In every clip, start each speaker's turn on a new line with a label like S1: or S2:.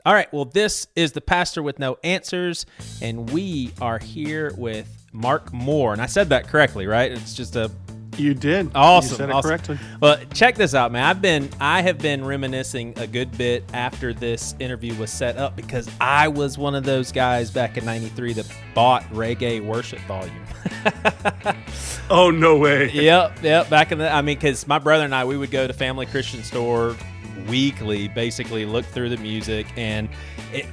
S1: All right, well, this is the Pastor with No Answers, and we are here with Mark Mohr. And I said that correctly, right? It's just a...
S2: You did.
S1: Awesome.
S2: You said it correctly.
S1: Well, check this out, man. I have been reminiscing a good bit after this interview was set up because I was one of those guys back in '93 that bought Reggae Worship Volume.
S2: Oh, no way.
S1: Yep. Back in because my brother and I, we would go to Family Christian Store weekly, basically look through the music, and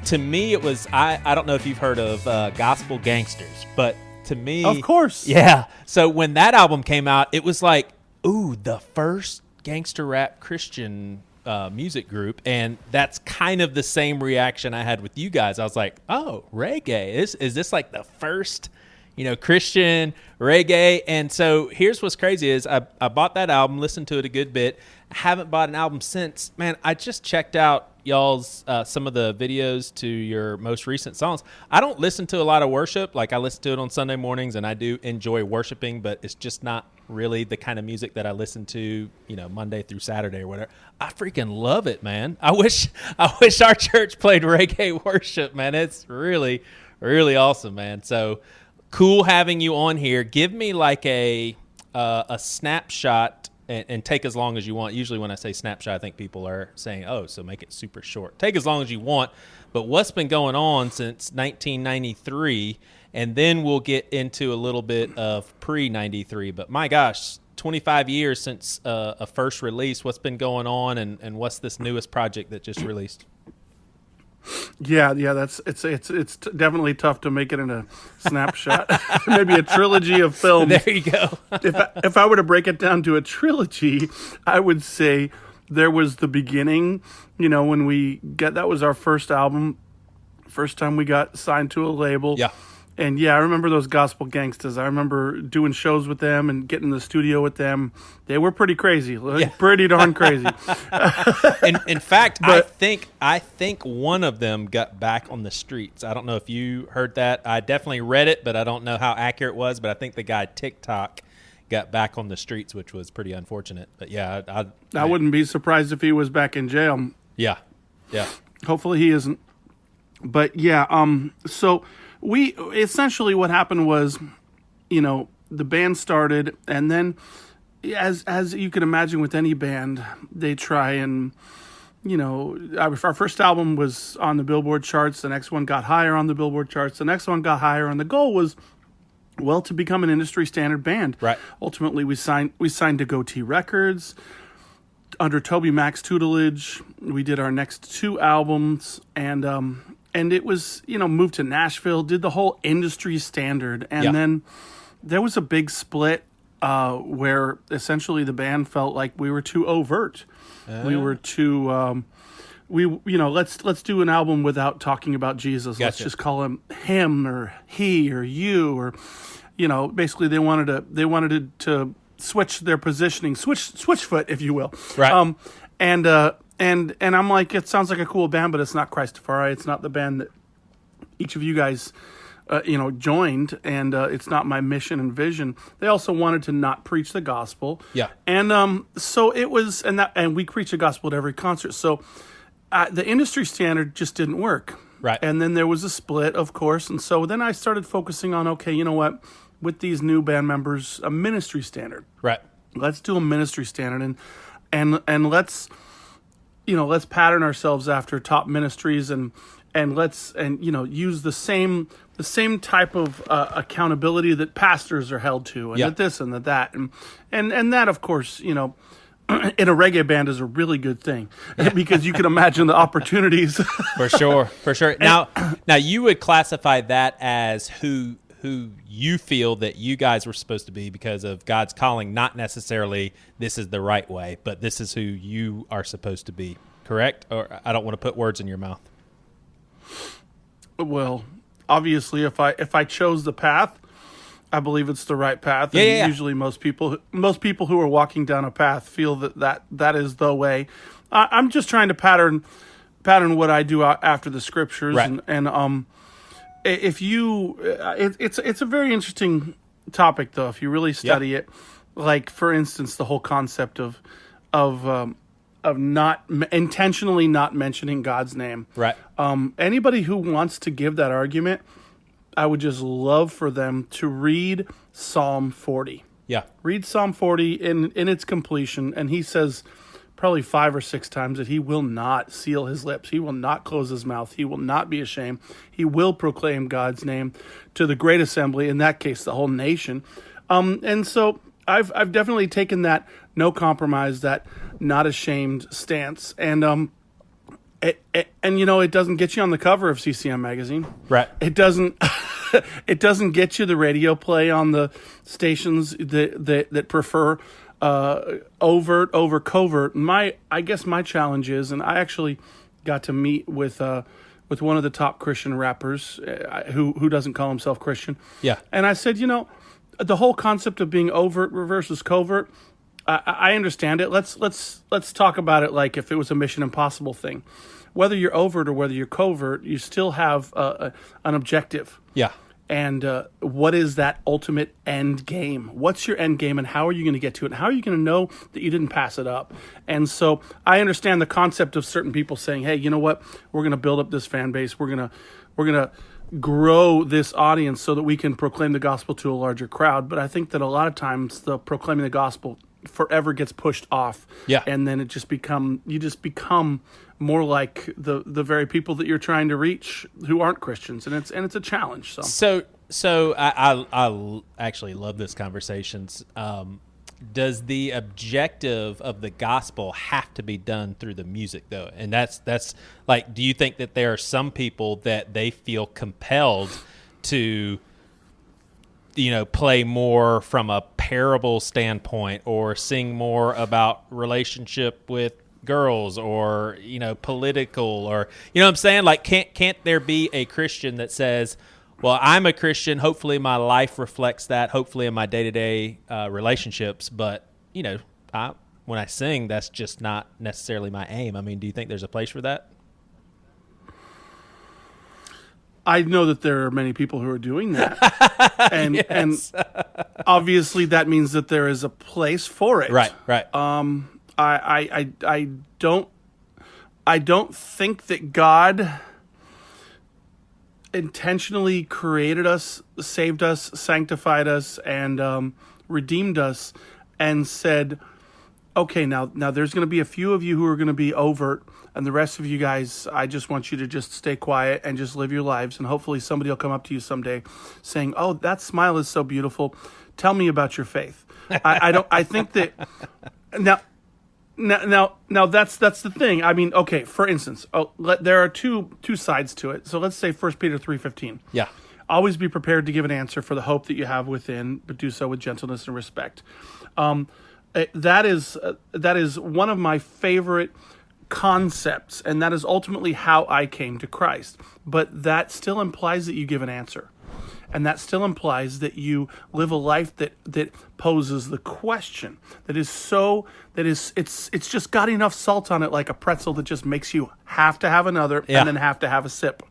S1: to me it was I don't know if you've heard of Gospel Gangsters, but to me,
S2: of course,
S1: yeah. So when that album came out, it was like, ooh, the first gangster rap Christian music group, and that's kind of the same reaction I had with you guys. I was like, oh, reggae, is this like the first Christian reggae? And so here's what's crazy is I bought that album, listened to it a good bit. I haven't bought an album since. Man, I just checked out y'all's some of the videos to your most recent songs. I don't listen to a lot of worship. Like, I listen to it on Sunday mornings, and I do enjoy worshiping, but it's just not really the kind of music that I listen to, Monday through Saturday or whatever. I freaking love it, man. I wish our church played reggae worship, man. It's really, really awesome, man. So cool having you on here. Give me like a snapshot, and take as long as you want. Usually when I say snapshot, I think people are saying, oh, so make it super short. Take as long as you want. But what's been going on since 1993? And then we'll get into a little bit of pre-93. But my gosh, 25 years since a first release. What's been going on, and what's this newest project that just released?
S2: Yeah, it's definitely tough to make it in a snapshot. Maybe a trilogy of films.
S1: There you go.
S2: If I were to break it down to a trilogy, I would say there was the beginning. When that was our first album, first time we got signed to a label.
S1: Yeah.
S2: And yeah, I remember those Gospel Gangsters. I remember doing shows with them and getting in the studio with them. They were pretty crazy, pretty darn crazy.
S1: In fact, I think one of them got back on the streets. I don't know if you heard that. I definitely read it, but I don't know how accurate it was. But I think the guy TikTok got back on the streets, which was pretty unfortunate. But yeah,
S2: I wouldn't be surprised if he was back in jail.
S1: Yeah.
S2: Hopefully he isn't. But yeah, so we essentially what happened was, the band started, and then as you can imagine with any band, they try and, our first album was on the Billboard charts. The next one got higher on the Billboard charts. The next one got higher, and the goal was, to become an industry standard band.
S1: Right.
S2: Ultimately, we signed to Goatee Records under Toby Mac's tutelage. We did our next two albums, and it was, moved to Nashville, did the whole industry standard. And then there was a big split where essentially the band felt like we were too overt. We were too, let's do an album without talking about Jesus.
S1: Gotcha.
S2: Let's just call him or he or you, or, basically they wanted to switch their positioning, switch foot, if you will.
S1: Right.
S2: And I'm like, it sounds like a cool band, but it's not Christafari. It's not the band that each of you guys, joined, and it's not my mission and vision. They also wanted to not preach the gospel.
S1: Yeah.
S2: And so it was, and we preach the gospel at every concert. So the industry standard just didn't work.
S1: Right.
S2: And then there was a split, of course. And so then I started focusing on, okay, you know what? With these new band members, a ministry standard.
S1: Right.
S2: Let's do a ministry standard, and let's pattern ourselves after top ministries, and let's use the same type of accountability that pastors are held to, and that this and that, and that, of course, in a reggae band is a really good thing because you can imagine the opportunities.
S1: For sure. Now you would classify that as who you feel that you guys were supposed to be because of God's calling, not necessarily this is the right way, but this is who you are supposed to be, correct? Or I don't want to put words in your mouth.
S2: Well, obviously, if I chose the path, I believe it's the right path.
S1: Yeah.
S2: Usually most people who are walking down a path feel that is the way. I'm just trying to pattern what I do after the scriptures.
S1: Right.
S2: And if you, it's a very interesting topic, though, if you really study it. Like, for instance, the whole concept of not intentionally not mentioning God's name.
S1: Right.
S2: Anybody who wants to give that argument, I would just love for them to read Psalm 40.
S1: Yeah.
S2: Read Psalm 40 in its completion, and he says probably 5 or 6 times that he will not seal his lips. He will not close his mouth. He will not be ashamed. He will proclaim God's name to the great assembly, in that case, the whole nation. And so I've definitely taken that no compromise, that not ashamed stance. And it doesn't get you on the cover of CCM magazine.
S1: Right.
S2: It doesn't it doesn't get you the radio play on the stations that prefer overt over covert. I guess my challenge is, and I actually got to meet with one of the top Christian rappers who doesn't call himself Christian.
S1: Yeah.
S2: And I said, the whole concept of being overt versus covert, I understand it. Let's talk about it like if it was a Mission Impossible thing. Whether you're overt or whether you're covert, you still have an objective.
S1: Yeah.
S2: And what is that ultimate end game? What's your end game, and how are you going to get to it? And how are you going to know that you didn't pass it up? And so I understand the concept of certain people saying, "Hey, you know what? We're going to build up this fan base. We're gonna grow this audience so that we can proclaim the gospel to a larger crowd." But I think that a lot of times the proclaiming the gospel forever gets pushed off.
S1: Yeah.
S2: And then you just become more like the very people that you're trying to reach who aren't Christians, and it's a challenge.
S1: So I actually love this conversation. Does the objective of the gospel have to be done through the music though? And that's like, do you think that there are some people that they feel compelled to play more from a parable standpoint, or sing more about relationship with girls, or political, or what I'm saying? Like, can't there be a Christian that says, well, I'm a Christian, hopefully my life reflects that, hopefully in my day-to-day relationships, but when I sing, that's just not necessarily my aim. I mean, do you think there's a place for that?
S2: I know that there are many people who are doing that, and and obviously that means that there is a place for it.
S1: Right.
S2: I don't think that God intentionally created us, saved us, sanctified us, and redeemed us, and said, okay, now there's going to be a few of you who are going to be overt, and the rest of you guys, I just want you to just stay quiet and just live your lives, and hopefully somebody will come up to you someday saying, oh, that smile is so beautiful. Tell me about your faith. I think that now that's the thing. I mean, okay, for instance, there are two sides to it. So let's say 1 Peter 3:15.
S1: Yeah.
S2: Always be prepared to give an answer for the hope that you have within, but do so with gentleness and respect. That is one of my favorite concepts, and that is ultimately how I came to Christ. But that still implies that you give an answer. And that still implies that you live a life that poses the question. It's just got enough salt on it, like a pretzel, that just makes you have to have another and then have to have a sip.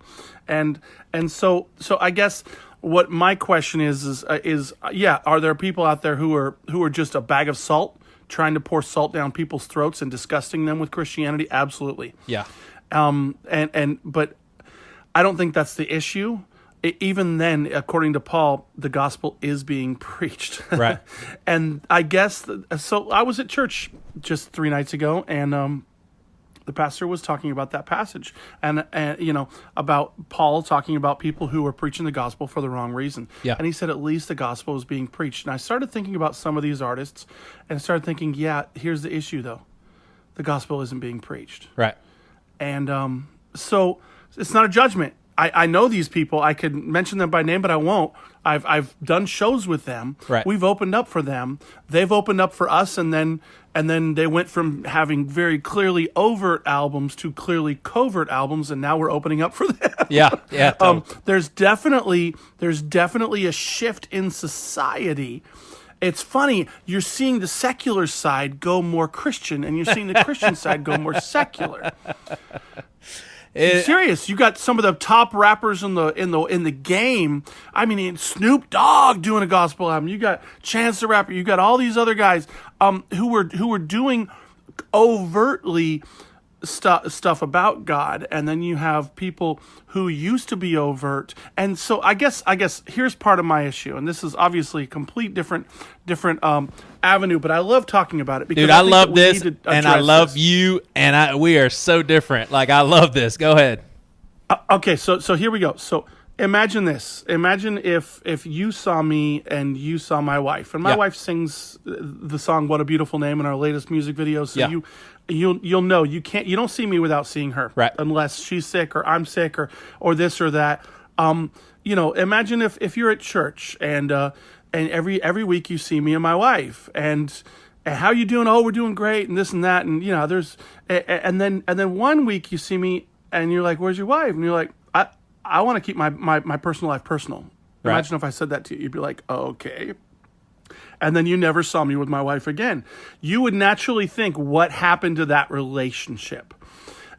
S2: And so I guess what my question is are there people out there who are just a bag of salt, trying to pour salt down people's throats and disgusting them with Christianity? Absolutely.
S1: Yeah.
S2: But I don't think that's the issue. Even then, according to Paul, the gospel is being preached. Right. And I guess, so I was at church just 3 nights ago, and the pastor was talking about that passage, and about Paul talking about people who were preaching the gospel for the wrong reason. Yeah. And he said at least the gospel was being preached. And I started thinking about some of these artists, and I started thinking, here's the issue though. The gospel isn't being preached. Right. And so it's not a judgment. I know these people. I could mention them by name, but I won't. I've done shows with them. Right. We've opened up for them. They've opened up for us, and then they went from having very clearly overt albums to clearly covert albums, and now we're opening up for them. Yeah. Totally. There's definitely a shift in society. It's funny, you're seeing the secular side go more Christian, and you're seeing the Christian side go more secular. Serious, you got some of the top rappers in the game. I mean, Snoop Dogg doing a gospel album. You got Chance the Rapper. You got all these other guys who were doing overtly stuff about God, and then you have people who used to be overt. And so I guess here's part of my issue, and this is obviously a complete different avenue, but I love talking about it because
S1: dude, I love this, and I love you, and we are so different. Like, I love this. Go ahead.
S2: Okay, so here we go. So imagine this. Imagine if you saw me and you saw my wife, and my wife sings the song "What a Beautiful Name" in our latest music video. So you'll know you don't see me without seeing her,
S1: right?
S2: Unless she's sick or I'm sick or this or that. Imagine if you're at church and every week you see me and my wife and how you doing? Oh, we're doing great, and this and that, and there's and then one week you see me and you're like, where's your wife? And you're like, I want to keep my personal life personal.
S1: Right.
S2: Imagine if I said that to you. You'd be like, okay. And then you never saw me with my wife again. You would naturally think, what happened to that relationship?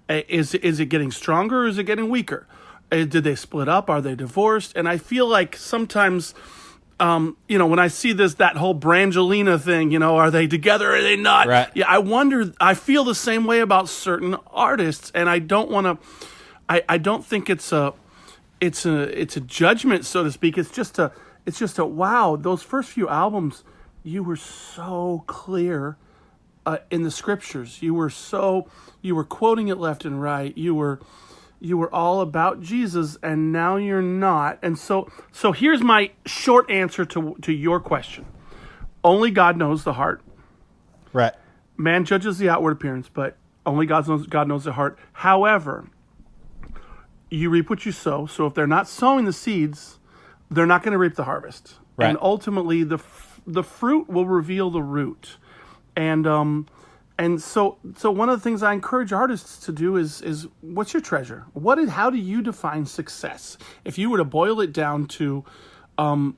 S2: Is it getting stronger or is it getting weaker? Did they split up? Are they divorced? And I feel like sometimes, when I see that whole Brangelina thing, are they together or are they not?
S1: Right.
S2: Yeah, I wonder, I feel the same way about certain artists, and I don't want to, I don't think it's a judgment, so to speak. It's just a wow, those first few albums, you were so clear in the scriptures. You were quoting it left and right. You were all about Jesus, and now you're not. And so here's my short answer to your question. Only God knows the heart.
S1: Right.
S2: Man judges the outward appearance, but only God knows the heart. However, you reap what you sow. So if they're not sowing the seeds, they're not going to reap the harvest.
S1: Right.
S2: And ultimately, the fruit will reveal the root. And so one of the things I encourage artists to do is what's your treasure? How do you define success? If you were to boil it down to, I've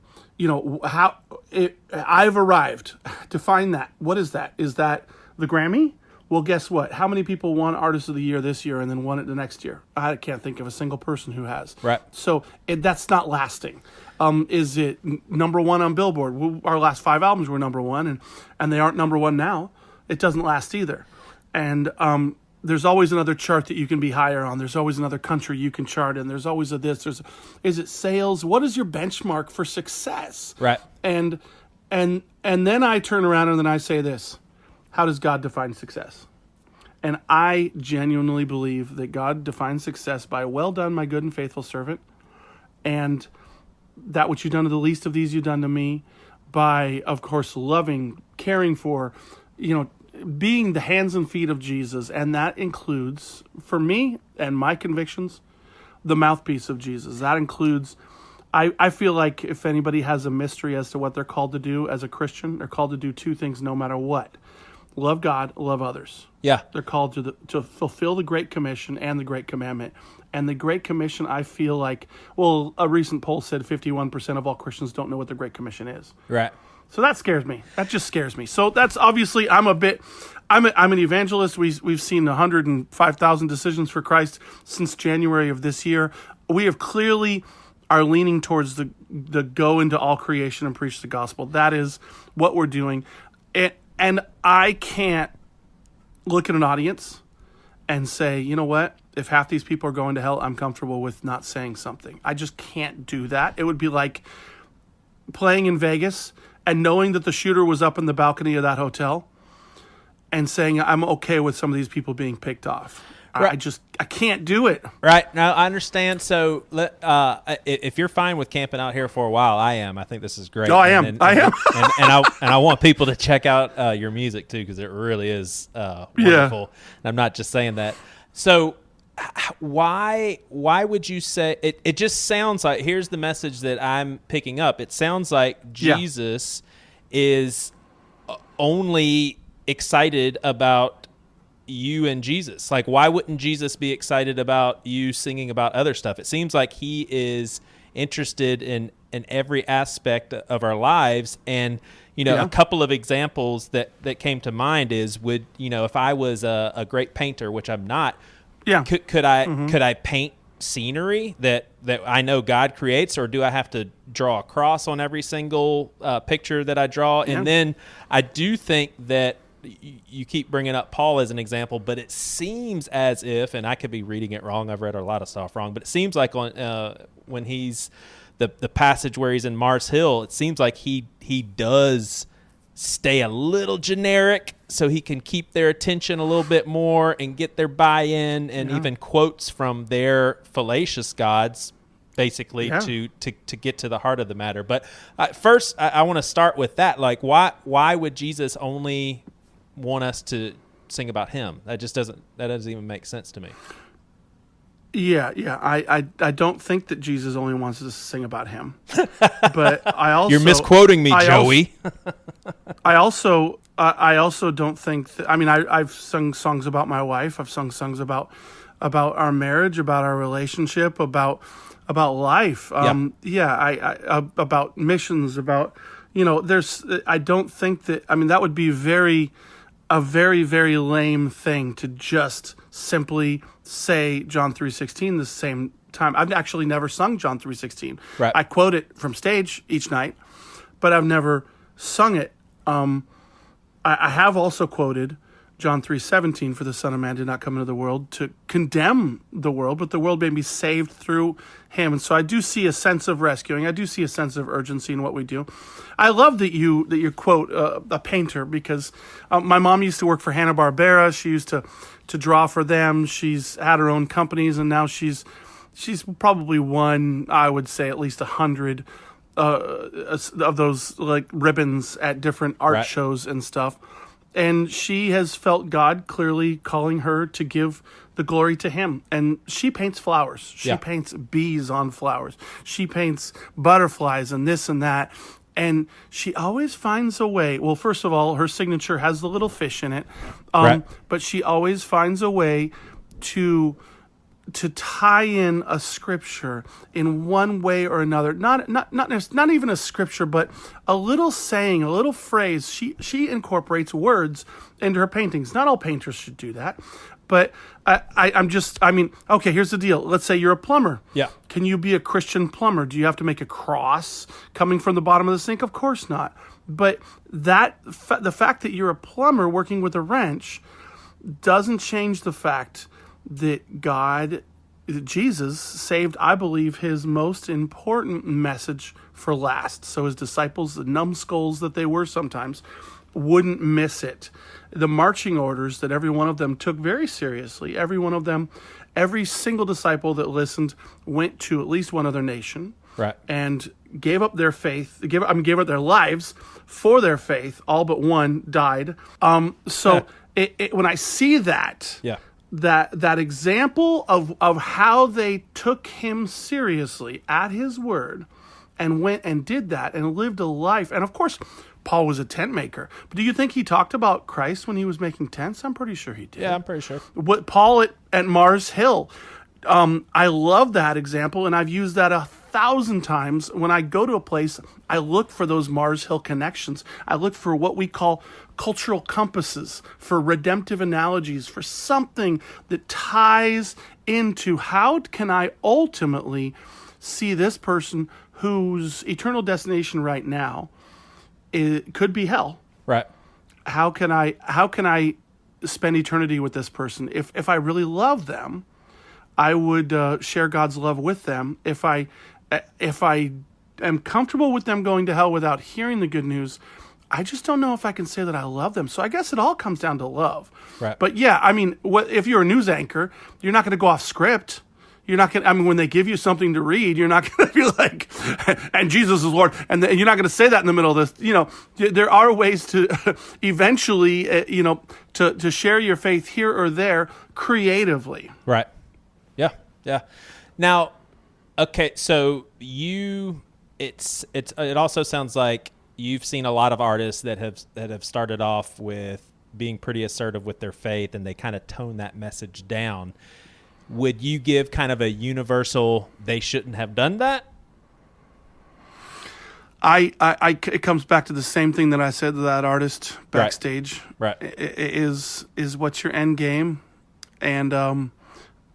S2: arrived. Define that. What is that? Is that the Grammy? Well, guess what? How many people won Artist of the Year this year and then won it the next year? I can't think of a single person who has.
S1: Right.
S2: So that's not lasting. Is it number one on Billboard? Our last 5 albums were number one, and they aren't number one now. It doesn't last either. And there's always another chart that you can be higher on. There's always another country you can chart in. There's always is it sales? What is your benchmark for success?
S1: Right.
S2: And then I turn around and then I say this. How does God define success? And I genuinely believe that God defines success by, well done, my good and faithful servant. And that which you've done to the least of these, you've done to me. By, of course, loving, caring for, being the hands and feet of Jesus. And that includes, for me and my convictions, the mouthpiece of Jesus. That includes, I feel like if anybody has a mystery as to what they're called to do as a Christian, they're called to do 2 things no matter what. Love God, love others.
S1: Yeah.
S2: They're called to fulfill the Great Commission and the Great Commandment. And the Great Commission, I feel like, a recent poll said 51% of all Christians don't know what the Great Commission is.
S1: Right.
S2: So that scares me. That just scares me. So that's obviously, I'm an evangelist. We've seen 105,000 decisions for Christ since January of this year. We have clearly are leaning towards the go into all creation and preach the gospel. That is what we're doing. And I can't look at an audience and say, you know what? If half these people are going to hell, I'm comfortable with not saying something. I just can't do that. It would be like playing in Vegas and knowing that the shooter was up in the balcony of that hotel and saying, I'm okay with some of these people being picked off. Right. I can't do it.
S1: Right. Now, I understand. So if you're fine with camping out here for a while, I am. I think this is great.
S2: No, I am. I am.
S1: And I want people to check out your music, too, because it really is wonderful. Yeah. And I'm not just saying that. So why would you say – it just sounds like – here's the message that I'm picking up. It sounds like Jesus is only excited about – you and Jesus. Like, why wouldn't Jesus be excited about you singing about other stuff? It seems like he is interested in every aspect of our lives. And, a couple of examples that came to mind is, if I was a great painter, which I'm not, could I paint scenery that I know God creates, or do I have to draw a cross on every single picture that I draw? And then I do think that you keep bringing up Paul as an example, but it seems as if, and I could be reading it wrong, I've read a lot of stuff wrong, but it seems like when he's the passage where he's in Mars Hill, it seems like he does stay a little generic so he can keep their attention a little bit more and get their buy-in, and even quotes from their fallacious gods basically to get to the heart of the matter. But first I want to start with that. Like, why would Jesus only want us to sing about him? That doesn't even make sense to me.
S2: Yeah. I don't think that Jesus only wants us to sing about him. But I also
S1: You're misquoting me, Joey.
S2: I also don't think that, I mean, I've sung songs about my wife. I've sung songs about our marriage, about our relationship, about life. I about missions, about, I don't think that, I mean, that would be a very, very lame thing to just simply say John 3:16 the same time. I've actually never sung John 3:16.
S1: Right.
S2: I quote it from stage each night, but I've never sung it. I have also quoted John 3:17, for the Son of Man did not come into the world to condemn the world, but the world may be saved through him. And so I do see a sense of rescuing. I do see a sense of urgency in what we do. I love that you quote a painter, because my mom used to work for Hanna-Barbera. She used to draw for them. She's had her own companies, and now she's probably won, I would say, at least 100 of those like ribbons at different art shows and stuff. And she has felt God clearly calling her to give the glory to him. And she paints flowers. She paints bees on flowers. She paints butterflies and this and that. And she always finds a way. Well, first of all, her signature has the little fish in it. But she always finds a way to tie in a scripture in one way or another, not even a scripture, but a little saying, a little phrase. She incorporates words into her paintings. Not all painters should do that, but okay, here's the deal. Let's say you're a plumber.
S1: Yeah.
S2: Can you be a Christian plumber? Do you have to make a cross coming from the bottom of the sink? Of course not. But the fact that you're a plumber working with a wrench doesn't change the fact that Jesus saved, I believe, his most important message for last. So his disciples, the numbskulls that they were sometimes, wouldn't miss it. The marching orders that every one of them took very seriously. Every one of them, every single disciple that listened went to at least one other nation.
S1: Right.
S2: And gave up their faith, gave up their lives for their faith. All but one died. When I see that, that example of how they took him seriously at his word and went and did that and lived a life. And of course, Paul was a tent maker. But do you think he talked about Christ when he was making tents? I'm pretty sure he did.
S1: Yeah, I'm pretty sure.
S2: What Paul at Mars Hill. I love that example, and I've used that 1,000 times. When I go to a place, I look for those Mars Hill connections. I look for what we call cultural compasses, for redemptive analogies, for something that ties into how can I ultimately see this person whose eternal destination right now could be hell.
S1: Right.
S2: How can I spend eternity with this person? If I really love them, I would share God's love with them. If I am comfortable with them going to hell without hearing the good news, I just don't know if I can say that I love them. So I guess it all comes down to love.
S1: Right.
S2: But yeah, I mean, if you're a news anchor, you're not going to go off script. You're not going to, I mean, when they give you something to read, you're not going to be like, and Jesus is Lord. And you're not going to say that in the middle of this. There are ways to eventually, to share your faith here or there creatively.
S1: Right. Yeah. Now, okay, so it also sounds like you've seen a lot of artists that have started off with being pretty assertive with their faith, and they kind of tone that message down. Would you give kind of a universal, they shouldn't have done that?
S2: It comes back to the same thing that I said to that artist backstage.
S1: Right.
S2: Is what's your end game? And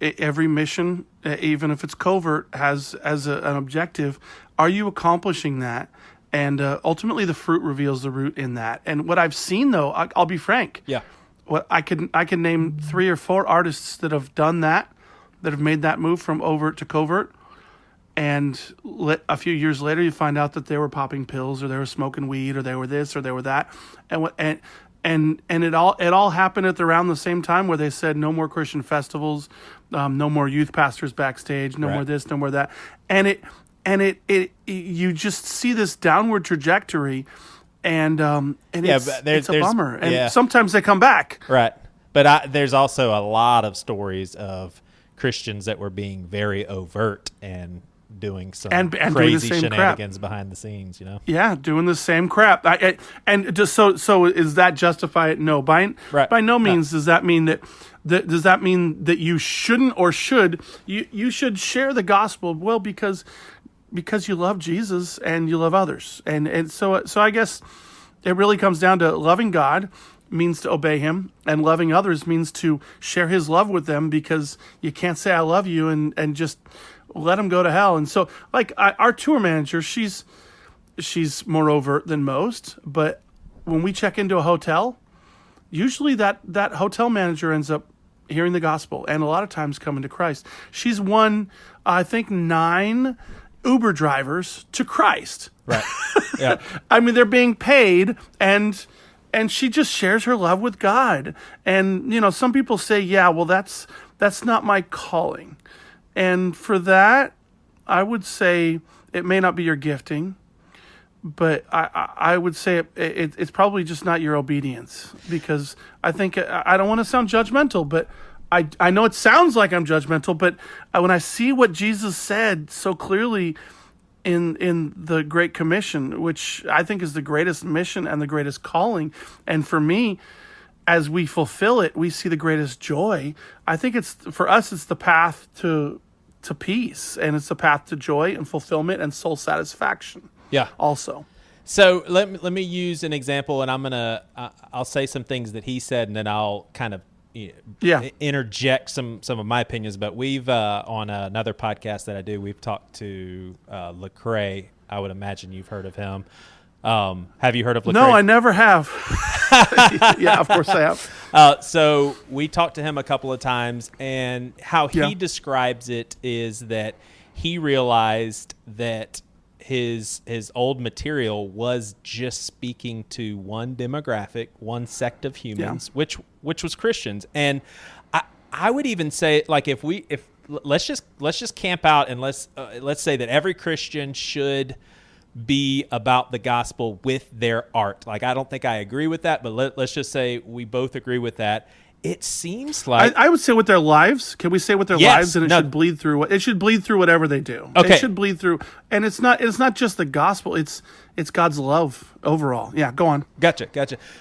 S2: every mission, even if it's covert, has as an objective. Are you accomplishing that? And ultimately, the fruit reveals the root in that. And what I've seen, though, I'll be frank.
S1: Yeah.
S2: What I can name 3 or 4 artists that have done that have made that move from overt to covert. And a few years later, you find out that they were popping pills, or they were smoking weed, or they were this, or they were that. And it all happened at around the same time, where they said no more Christian festivals, no more youth pastors backstage, no more this, no more that. And it you just see this downward trajectory, and it's a bummer. And sometimes they come back.
S1: Right. But there's also a lot of stories of Christians that were being very overt and doing some
S2: and
S1: crazy
S2: doing
S1: shenanigans behind the scenes,
S2: Yeah, doing the same crap. And just so is that justify it? No, by no means does that mean that. Does that mean that you shouldn't, or you should share the gospel? Well, because you love Jesus and you love others, and so I guess it really comes down to loving God means to obey Him, and loving others means to share His love with them, because you can't say I love you and just let them go to hell. And so, like our tour manager, she's more overt than most, but when we check into a hotel, usually that hotel manager ends up hearing the gospel and a lot of times coming to Christ. She's won, I think, 9 Uber drivers to Christ.
S1: Right. Yeah.
S2: I mean, they're being paid, and she just shares her love with God. And some people say, yeah, well, that's not my calling. And for that, I would say it may not be your gifting, but I would say it's probably just not your obedience, because I think, I don't want to sound judgmental, but I know it sounds like I'm judgmental, but when I see what Jesus said so clearly in the Great Commission, which I think is the greatest mission and the greatest calling, and for me, as we fulfill it, we see the greatest joy. I think for us, it's the path to peace, and it's the path to joy and fulfillment and soul satisfaction.
S1: Yeah.
S2: Also.
S1: So let me use an example, and I'll say some things that he said, and then I'll kind of interject some of my opinions. But we've on another podcast that I do, we've talked to Lecrae. I would imagine you've heard of him. Have you heard of Lecrae?
S2: No, I never have. Yeah, of course I have.
S1: So we talked to him a couple of times, and how he describes it is that he realized that his old material was just speaking to one demographic, one sect of humans, which was Christians. And I would even say, like, if let's just camp out, and let's say that every Christian should be about the gospel with their art. Like, I don't think I agree with that, but let's just say we both agree with that. It seems like
S2: I would say with their lives. Can we say with their lives? And it should bleed through. It should bleed through whatever they do.
S1: Okay.
S2: It should bleed through, and it's not just the gospel. It's God's love overall. Yeah, go on.
S1: Gotcha.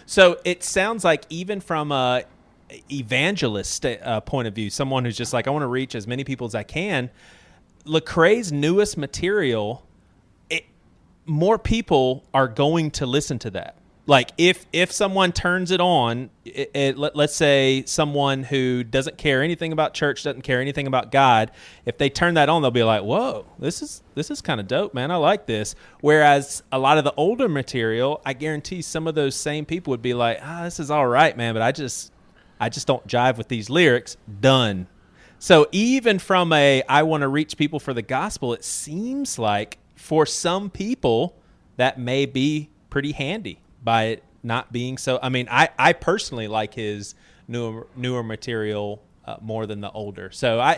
S1: So it sounds like, even from a evangelist point of view, someone who's just like, I want to reach as many people as I can. Lecrae's newest material, more people are going to listen to that. Like, if someone turns it on, let's say someone who doesn't care anything about church, doesn't care anything about God, if they turn that on, they'll be like, whoa, this is kind of dope, man. I like this. Whereas a lot of the older material, I guarantee some of those same people would be like, this is all right, man, but I just don't jive with these lyrics. Done. So even from I want to reach people for the gospel, it seems like for some people that may be pretty handy by it not being so. I mean, I personally like his newer material more than the older. So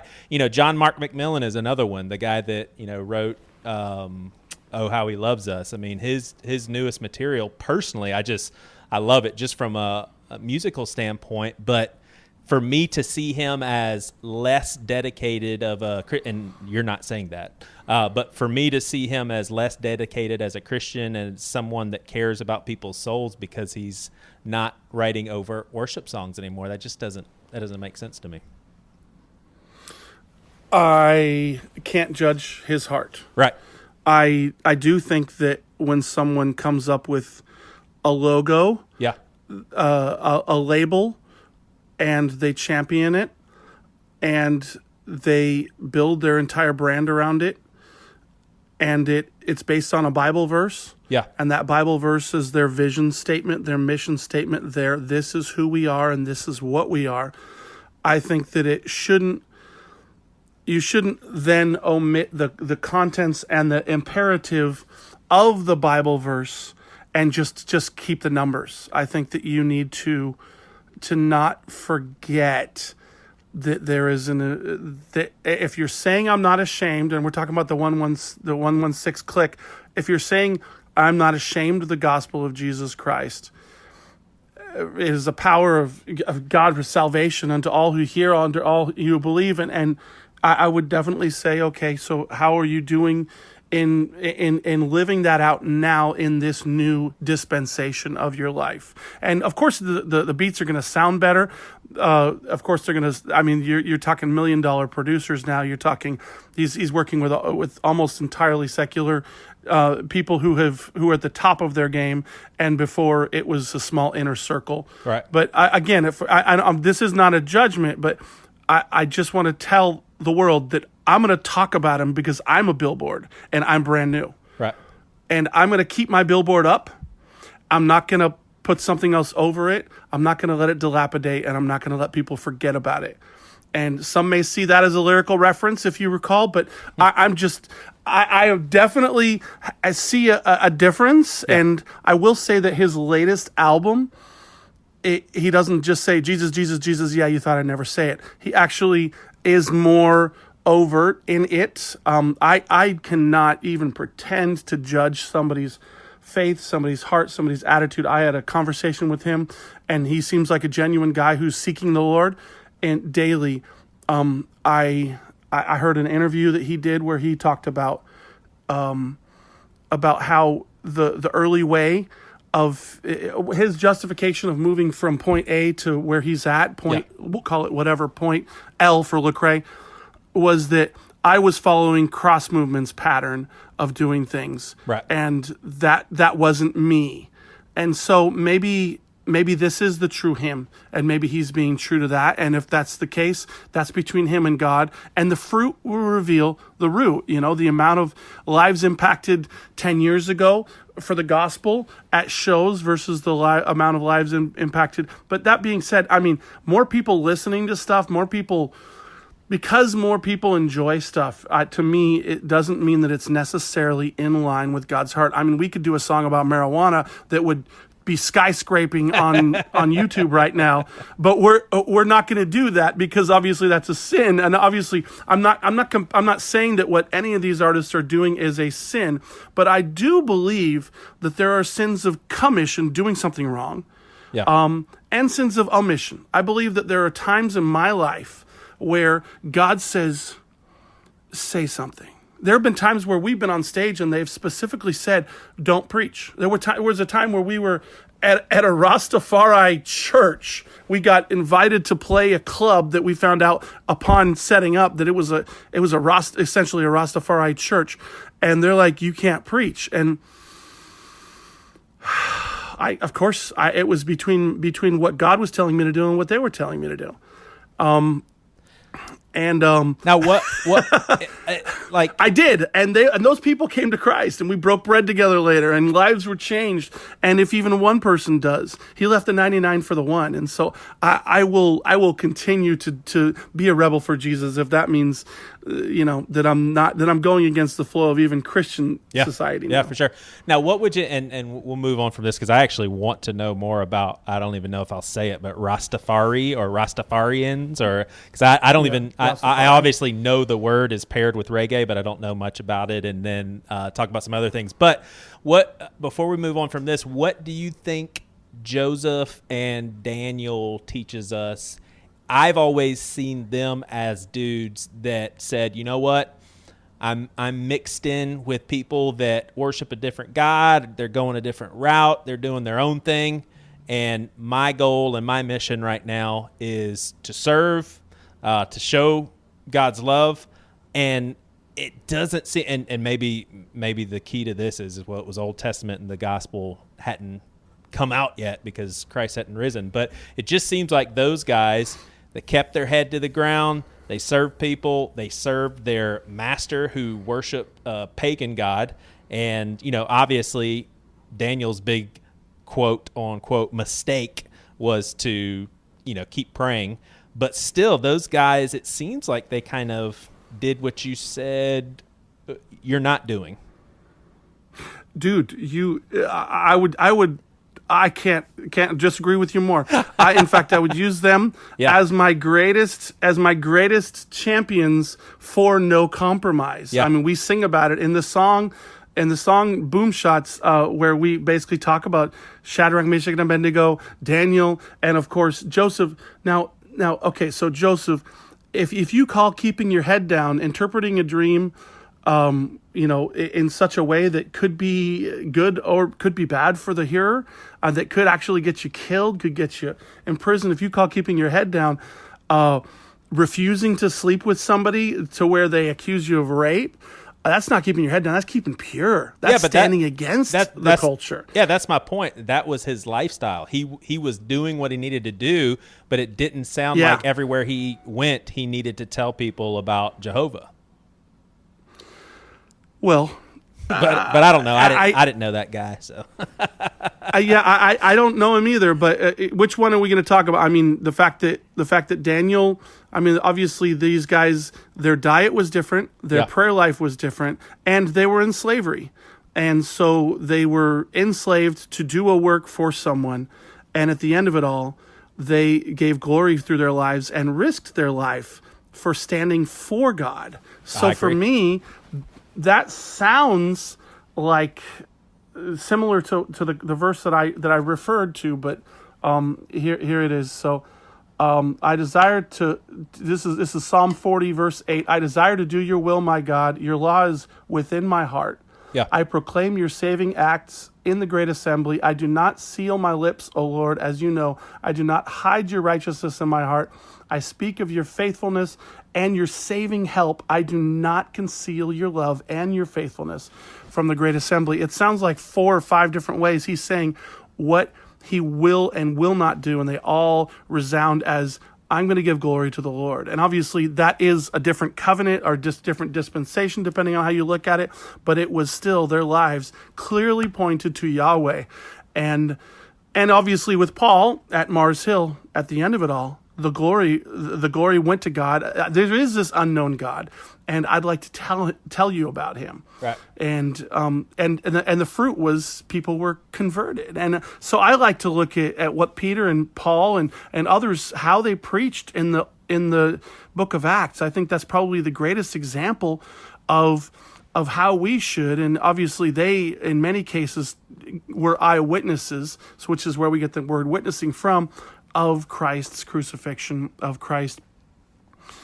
S1: John Mark McMillan is another one, the guy that wrote Oh How He Loves Us. I mean, his newest material, personally, I love it just from a musical standpoint. But for me to see him as less dedicated and you're not saying that, but for me to see him as less dedicated as a Christian and someone that cares about people's souls because he's not writing overt worship songs anymore, that doesn't make sense to me.
S2: I can't judge his heart.
S1: Right.
S2: I do think that when someone comes up with a logo, a label, and they champion it, and they build their entire brand around it, and it's based on a Bible verse.
S1: Yeah.
S2: And that Bible verse is their vision statement, their mission statement, this is who we are and this is what we are. I think that you shouldn't then omit the contents and the imperative of the Bible verse and just keep the numbers. I think that you need to not forget that there is that if you're saying I'm not ashamed, and we're talking about the 116 click, if you're saying I'm not ashamed of the gospel of Jesus Christ, it is the power of God for salvation unto all who hear, unto all who believe, and I would definitely say, okay, so how are you doing in living that out now in this new dispensation of your life? And of course, the beats are going to sound better. Of course, they're going to. I mean, you're talking $1 million producers now. You're talking. He's working with almost entirely secular people who are at the top of their game, and before it was a small inner circle.
S1: Right.
S2: But this is not a judgment, but I just want to tell the world that I'm going to talk about him because I'm a billboard and I'm brand new.
S1: Right.
S2: And I'm going to keep my billboard up. I'm not going to put something else over it. I'm not going to let it dilapidate, and I'm not going to let people forget about it. And some may see that as a lyrical reference, if you recall, but I definitely see a difference. Yeah. And I will say that his latest album, he doesn't just say, Jesus, Jesus, Jesus, yeah, you thought I'd never say it. He actually is more overt in it. I cannot even pretend to judge somebody's faith, somebody's heart, somebody's attitude. I had a conversation with him, and he seems like a genuine guy who's seeking the Lord and daily. I heard an interview that he did where he talked about how the early way of his justification of moving from point A to where he's at, we'll call it whatever, point L for Lecrae, was that I was following Cross Movement's pattern of doing things.
S1: Right.
S2: And that wasn't me. And so maybe this is the true him, and maybe he's being true to that. And if that's the case, that's between him and God. And the fruit will reveal the root. You know, the amount of lives impacted 10 years ago for the gospel at shows versus the amount of lives impacted. But that being said, I mean, more people listening to stuff, because more people enjoy stuff, to me, it doesn't mean that it's necessarily in line with God's heart. I mean, we could do a song about marijuana that would be skyscraping on YouTube right now, but we're not going to do that because obviously that's a sin, and obviously I'm not saying that what any of these artists are doing is a sin, but I do believe that there are sins of commission, doing something wrong, and sins of omission. I believe that there are times in my life where God says, say something. There have been times where we've been on stage and they've specifically said, don't preach. There was a time where we were at a Rastafari church. We got invited to play a club that we found out upon setting up that it was essentially a Rastafari church. And they're like, you can't preach. And it was between what God was telling me to do and what they were telling me to do.
S1: Now what like
S2: I did, and those people came to Christ, and we broke bread together later, and lives were changed. And if even one person does, he left the 99 for the one. And so I will continue to be a rebel for Jesus if that means that I'm going against the flow of even Christian society now.
S1: Yeah, for sure. Now, what would you and we'll move on from this because I actually want to know more about, I don't even know if I'll say it, but Rastafari or Rastafarians, or because I don't even I obviously know the word is paired with reggae, but I don't know much about it. And then talk about some other things. But before we move on from this, what do you think Joseph and Daniel teaches us? I've always seen them as dudes that said, you know what, I'm mixed in with people that worship a different God. They're going a different route. They're doing their own thing. And my goal and my mission right now is to serve, to show God's love. And it doesn't seem, and maybe the key to this is what was Old Testament and the gospel hadn't come out yet because Christ hadn't risen. But it just seems like those guys that kept their head to the ground, They served people. They served their master who worshiped a pagan god. And, obviously Daniel's big quote unquote mistake was to, keep praying. But still, those guys, it seems like they kind of did what you said you're not doing.
S2: Dude, I can't disagree with you more. In fact, I would use them as my greatest champions for no compromise.
S1: Yeah.
S2: I mean, we sing about it in the song Boom Shots, where we basically talk about Shadrach, Meshach, and Abednego, Daniel, and of course Joseph. Now, okay, so Joseph, if you call keeping your head down, interpreting a dream, in such a way that could be good or could be bad for the hearer, that could actually get you killed, could get you in prison. If you call keeping your head down, refusing to sleep with somebody to where they accuse you of rape, that's not keeping your head down. That's keeping pure. That's standing against the culture.
S1: Yeah, that's my point. That was his lifestyle. He was doing what he needed to do, but it didn't sound like everywhere he went, he needed to tell people about Jehovah.
S2: Well,
S1: but I don't know. I didn't know that guy. So
S2: I don't know him either. But which one are we going to talk about? I mean, the fact that Daniel. I mean, obviously these guys, their diet was different, their prayer life was different, and they were in slavery, and so they were enslaved to do a work for someone, and at the end of it all, they gave glory through their lives and risked their life for standing for God. So for me, that sounds like similar to the verse that I referred to, but here it is. So I desire to. This is Psalm 40 verse 8. I desire to do your will, my God. Your law is within my heart.
S1: Yeah.
S2: I proclaim your saving acts in the great assembly. I do not seal my lips, O Lord, as you know. I do not hide your righteousness in my heart. I speak of your faithfulness and your saving help. I do not conceal your love and your faithfulness from the great assembly. It sounds like 4 or 5 different ways he's saying what he will and will not do, and they all resound as, I'm going to give glory to the Lord. And obviously that is a different covenant or just different dispensation, depending on how you look at it, but it was still their lives clearly pointed to Yahweh. And obviously with Paul at Mars Hill, at the end of it all, the glory went to God. There is this unknown God, and I'd like to tell you about him.
S1: Right.
S2: And the fruit was people were converted. And so I like to look at what Peter and Paul and others, how they preached in the book of Acts. I think that's probably the greatest example of how we should. And obviously they, in many cases, were eyewitnesses, which is where we get the word witnessing from, of Christ's crucifixion, of Christ's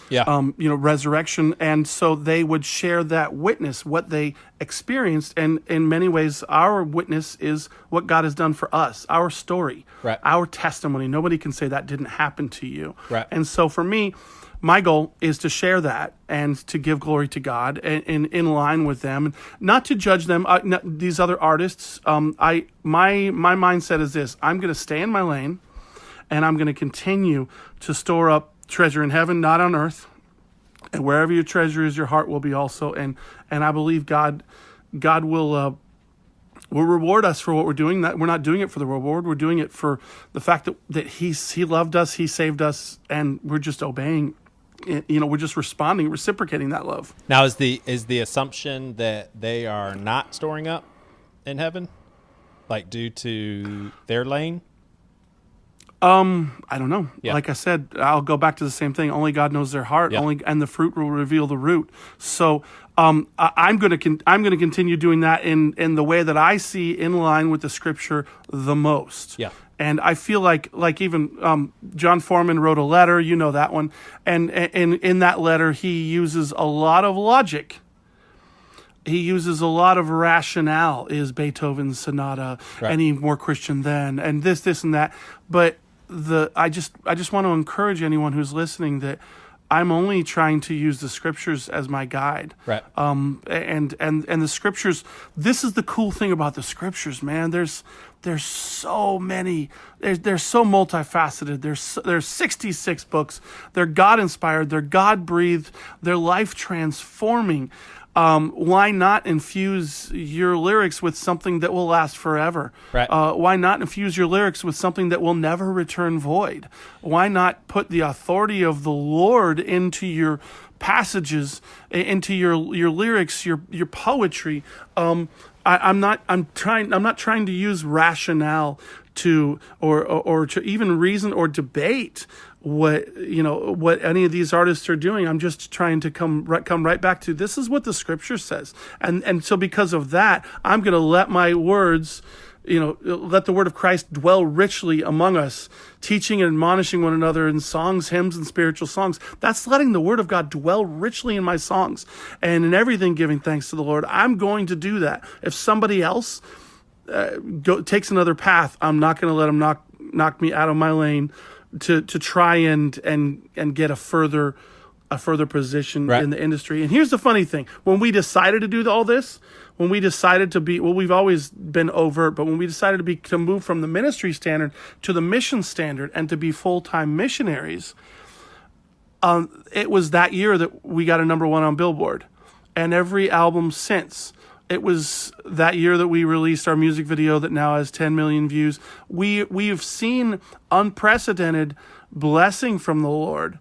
S2: resurrection. And so they would share that witness, what they experienced. And in many ways, our witness is what God has done for us, our story, our testimony. Nobody can say that didn't happen to you.
S1: Right.
S2: And so for me, my goal is to share that and to give glory to God and in line with them, not to judge them. These other artists, my mindset is this: I'm going to stay in my lane, and I'm going to continue to store up treasure in heaven, not on earth. And wherever your treasure is, your heart will be also. And I believe God will reward us for what we're doing. That we're not doing it for the reward. We're doing it for the fact that He loved us, He saved us, and we're just obeying. We're just responding, reciprocating that love.
S1: Now, is the assumption that they are not storing up in heaven, like due to their lane?
S2: I don't know.
S1: Yeah.
S2: Like I said, I'll go back to the same thing. Only God knows their heart.
S1: Yeah.
S2: And the fruit will reveal the root. So, I'm going to continue doing that in the way that I see in line with the Scripture the most.
S1: Yeah.
S2: And I feel like even John Foreman wrote a letter, you know that one, and in that letter he uses a lot of logic. He uses a lot of rationale. Is Beethoven's sonata any more Christian than, and this and that? But I just want to encourage anyone who's listening that I'm only trying to use the scriptures as my guide.
S1: Right.
S2: And the scriptures, this is the cool thing about the scriptures, man. There's so many, they're so multifaceted. There's 66 books. They're God inspired. They're God breathed. They're life transforming. Why not infuse your lyrics with something that will last forever?
S1: Right.
S2: Why not infuse your lyrics with something that will never return void? Why not put the authority of the Lord into your passages, into your lyrics, your poetry? I'm not trying to use rationale to or to even reason or debate what any of these artists are doing. I'm just trying to come right back to, this is what the scripture says, and so because of that, I'm going to let my words, let the word of Christ dwell richly among us, teaching and admonishing one another in songs, hymns, and spiritual songs. That's letting the word of God dwell richly in my songs, and in everything giving thanks to the Lord. I'm going to do that. If somebody else takes another path, I'm not going to let them knock me out of my lane to try and get a further position in the industry. And here's the funny thing: when we decided to do all this, when we decided to be, we've always been overt, but when we decided to move from the ministry standard to the mission standard and to be full-time missionaries, it was that year that we got a #1 on Billboard, and every album since. It was that year that we released our music video that now has 10 million views. We've seen unprecedented blessing from the Lord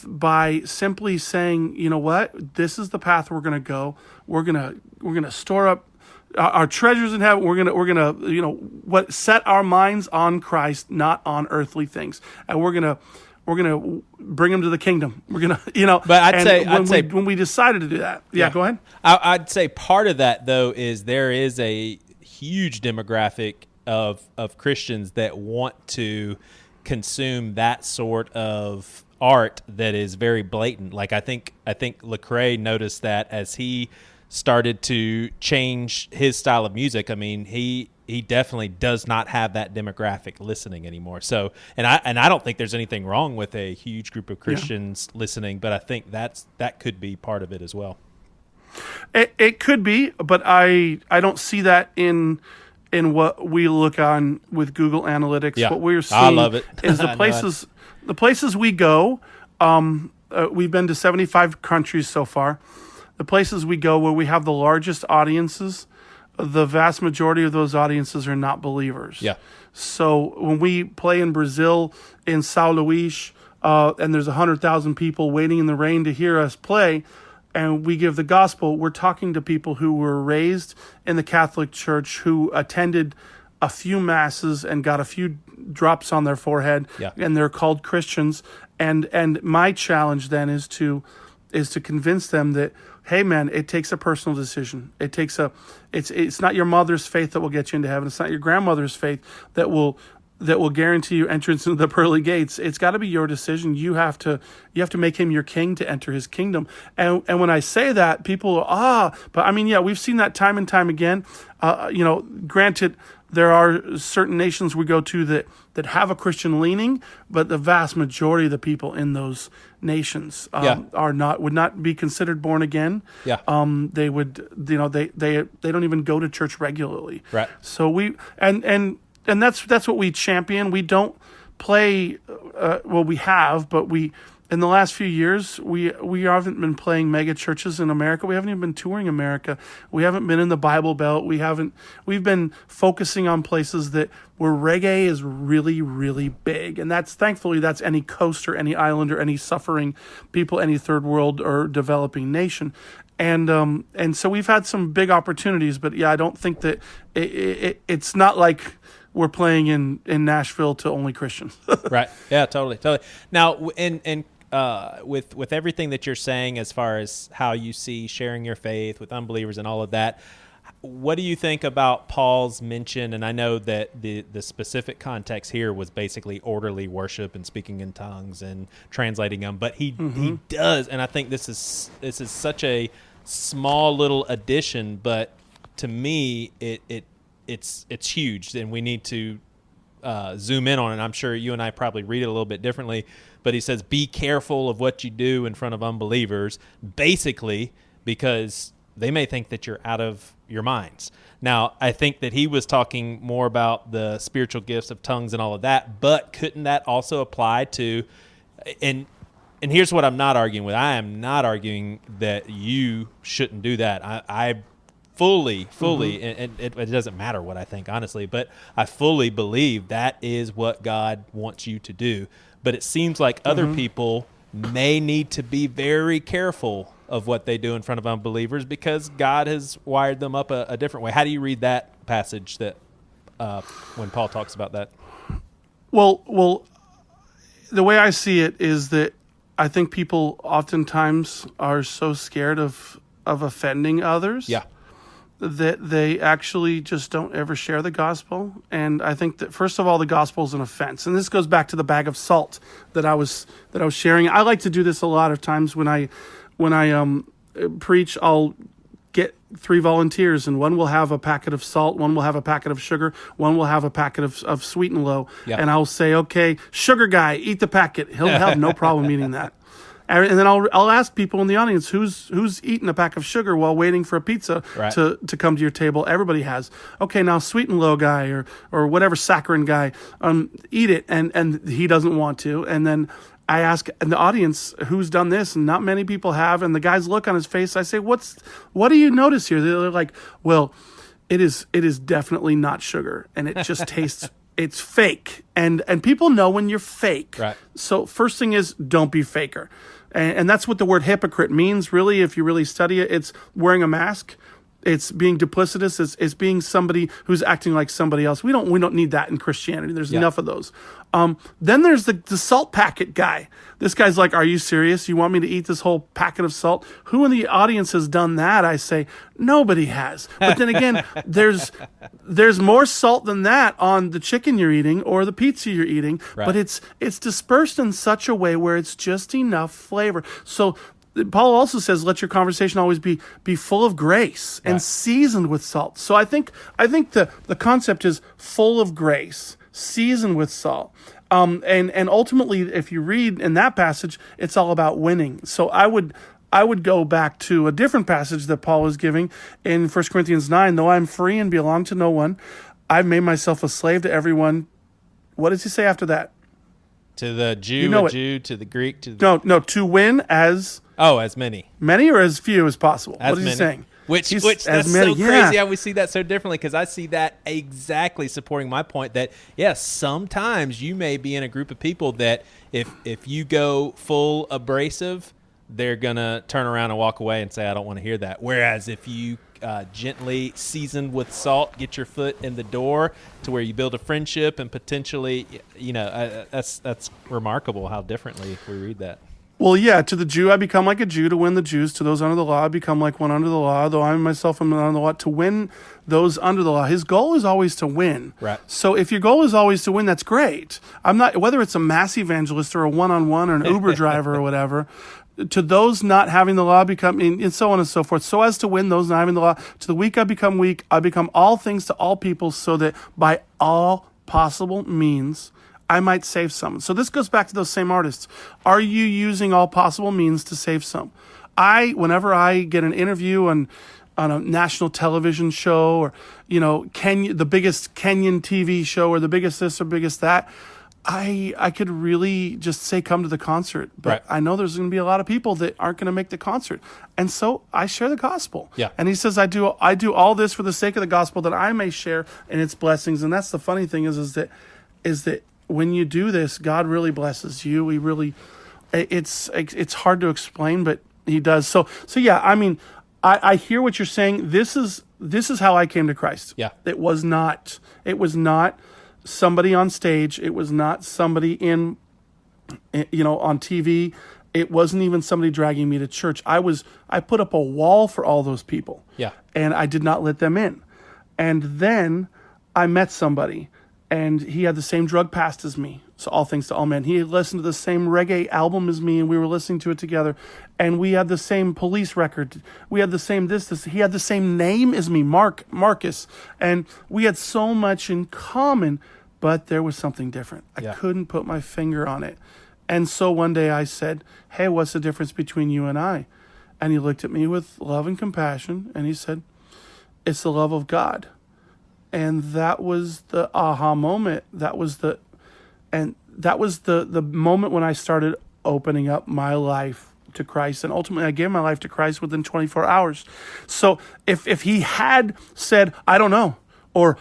S2: by simply saying, you know what, this is the path we're going to go. We're going to store up our treasures in heaven. We're going to set our minds on Christ, not on earthly things, and we're going to bring them to the kingdom. We're going to,
S1: But I'd say
S2: when we decided to do that, go ahead.
S1: I'd say part of that, though, is there is a huge demographic of Christians that want to consume that sort of art that is very blatant. Like I think Lecrae noticed that as he started to change his style of music. I mean, he definitely does not have that demographic listening anymore. So, and I don't think there's anything wrong with a huge group of Christians listening, but I think that could be part of it as well.
S2: It could be, but I don't see that in what we look on with Google Analytics.
S1: Yeah.
S2: What we're seeing,
S1: I love it.
S2: is the places we go. We've been to 75 countries so far. The places we go where we have the largest audiences, the vast majority of those audiences are not believers.
S1: Yeah.
S2: So when we play in Brazil, in São Luís, and there's 100,000 people waiting in the rain to hear us play, and we give the gospel, we're talking to people who were raised in the Catholic Church, who attended a few masses and got a few drops on their forehead, and they're called Christians. And my challenge then is to convince them that, hey man, it takes a personal decision. It's not your mother's faith that will get you into heaven. It's not your grandmother's faith that will guarantee you entrance into the pearly gates. It's got to be your decision. You have to make him your king to enter his kingdom. And when I say that, people but I mean, yeah, we've seen that time and time again. Granted, there are certain nations we go to that have a Christian leaning, but the vast majority of the people in those nations would not be considered born again. Yeah. They would, they don't even go to church regularly. Right. So we and that's what we champion. We don't play. We have, but in the last few years, we haven't been playing mega churches in America. We haven't even been touring America. We haven't been in the Bible Belt. We've been focusing on places where reggae is really, really big. And thankfully that's any coast or any island or any suffering people, any third world or developing nation. And so we've had some big opportunities, but yeah, I don't think that it's not like we're playing in Nashville to only Christians.
S1: Right. Yeah, totally. Now, with everything that you're saying as far as how you see sharing your faith with unbelievers and all of that, what do you think about Paul's mention? And I know that the specific context here was basically orderly worship and speaking in tongues and translating them, but he does, and I think this is such a small little addition, but to me it's huge, and we need to zoom in on it. I'm sure you and I probably read it a little bit differently, but he says, be careful of what you do in front of unbelievers, basically because they may think that you're out of your minds. Now, I think that he was talking more about the spiritual gifts of tongues and all of that, but couldn't that also apply to, and here's what I'm not arguing with. I am not arguing that you shouldn't do that. I fully, and it doesn't matter what I think, honestly, but I fully believe that is what God wants you to do. But it seems like other people may need to be very careful of what they do in front of unbelievers because God has wired them up a different way. How do you read that passage that when Paul talks about that?
S2: Well, the way I see it is that I think people oftentimes are so scared of offending others.
S1: Yeah.
S2: That they actually just don't ever share the gospel. And I think that, first of all, the gospel is an offense. And this goes back to the bag of salt that I was sharing. I like to do this a lot of times when I preach. I'll get 3 volunteers, and one will have a packet of salt, one will have a packet of sugar, one will have a packet of sweet and low. Yeah. And I'll say, okay, sugar guy, eat the packet. He'll have no problem eating that. And then I'll ask people in the audience who's eaten a pack of sugar while waiting for a pizza to come to your table. Everybody has. Okay, now sweet and low guy or whatever saccharin guy, eat it, and he doesn't want to. And then I ask in the audience who's done this, and not many people have. And the guy's look on his face, I say, what do you notice here? They're like, well, it is definitely not sugar, and it just tastes. It's fake, and people know when you're fake. Right. So first thing is, don't be faker. And that's what the word hypocrite means, really, if you really study it. It's wearing a mask. It's being duplicitous. It's being somebody who's acting like somebody else. We don't need that in Christianity. There's enough of those. Then there's the salt packet guy. This guy's like, are you serious? You want me to eat this whole packet of salt? Who in the audience has done that? I say, nobody has. But then again, there's more salt than that on the chicken you're eating or the pizza you're eating. Right. But it's dispersed in such a way where it's just enough flavor. So Paul also says, let your conversation always be full of grace and seasoned with salt. So I think the concept is full of grace, seasoned with salt. And ultimately, if you read in that passage, it's all about winning. So I would go back to a different passage that Paul is giving in 1 Corinthians 9. Though I'm free and belong to no one, I've made myself a slave to everyone. What does he say after that?
S1: To the Jew, Jew, to the Greek, to the...
S2: No, to win as...
S1: Oh, as many.
S2: Many or as few as possible?
S1: As
S2: what is he saying?
S1: Which that's so crazy how we see that so differently, because I see that exactly supporting my point that, yes, sometimes you may be in a group of people that if you go full abrasive, they're going to turn around and walk away and say, I don't want to hear that. Whereas if you gently seasoned with salt, get your foot in the door to where you build a friendship and potentially, that's remarkable how differently we read that.
S2: Well, yeah, to the Jew, I become like a Jew to win the Jews. To those under the law, I become like one under the law, though I myself am under the law, to win those under the law. His goal is always to win. Right. So if your goal is always to win, that's great. I'm not, whether it's a mass evangelist or a one-on-one or an Uber driver or whatever, to those not having the law become, and so on and so forth, so as to win those not having the law. To the weak, I become all things to all people, so that by all possible means, I might save some. So this goes back to those same artists. Are you using all possible means to save some? Whenever I get an interview on a national television show, or the biggest Kenyan TV show, or the biggest this or biggest that, I could really just say, come to the concert. But I know there's going to be a lot of people that aren't going to make the concert. And so I share the gospel. Yeah. And he says, I do all this for the sake of the gospel, that I may share in its blessings. And that's the funny thing is that when you do this, God really blesses you. He really, it's hard to explain, but he does. So yeah, I mean, I hear what you're saying. This is how I came to Christ. Yeah. It was not somebody on stage. It was not somebody on TV. It wasn't even somebody dragging me to church. I put up a wall for all those people. Yeah. And I did not let them in. And then I met somebody, and he had the same drug past as me. So all things to all men. He had listened to the same reggae album as me, and we were listening to it together. And we had the same police record. We had the same this. He had the same name as me, Marcus. And we had so much in common, but there was something different. I couldn't put my finger on it. And so one day I said, hey, what's the difference between you and I? And he looked at me with love and compassion, and he said, it's the love of God. And that was the aha moment. That was the moment when I started opening up my life to Christ. And ultimately, I gave my life to Christ within 24 hours. So if he had said, I don't know, or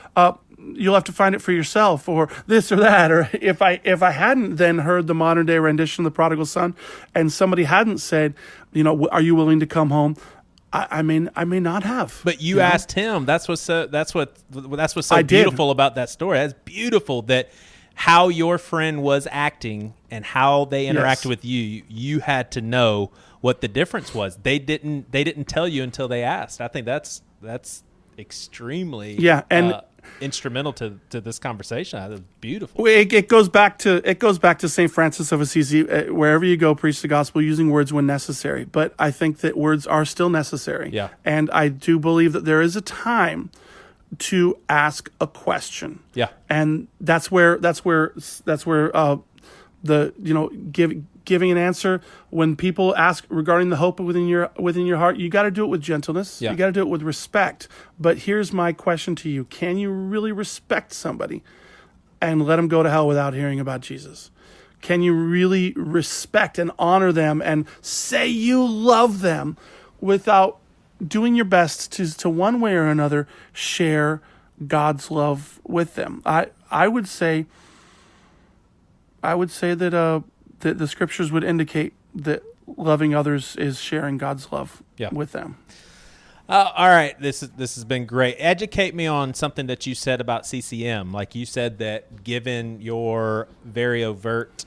S2: you'll have to find it for yourself, or this or that, or if I hadn't then heard the modern day rendition of the prodigal son, and somebody hadn't said, are you willing to come home? I may not have.
S1: But you asked him. That's what's so beautiful about that story. That's beautiful that how your friend was acting and how they interacted with you. You had to know what the difference was. They didn't tell you until they asked. I think that's extremely instrumental to this conversation. It was beautiful.
S2: It goes back to St. Francis of Assisi. Wherever you go, preach the gospel using words when necessary. But I think that words are still necessary.
S1: Yeah.
S2: And I do believe that there is a time to ask a question.
S1: Yeah.
S2: And that's where giving an answer when people ask regarding the hope within your heart, you got to do it with gentleness.
S1: Yeah.
S2: You got to do it with respect. But here's my question to you. Can you really respect somebody and let them go to hell without hearing about Jesus? Can you really respect and honor them and say you love them without doing your best to one way or another share God's love with them? I would say that the scriptures would indicate that loving others is sharing God's love with them.
S1: All right, this has been great. Educate me on something that you said about CCM. Like you said that given your very overt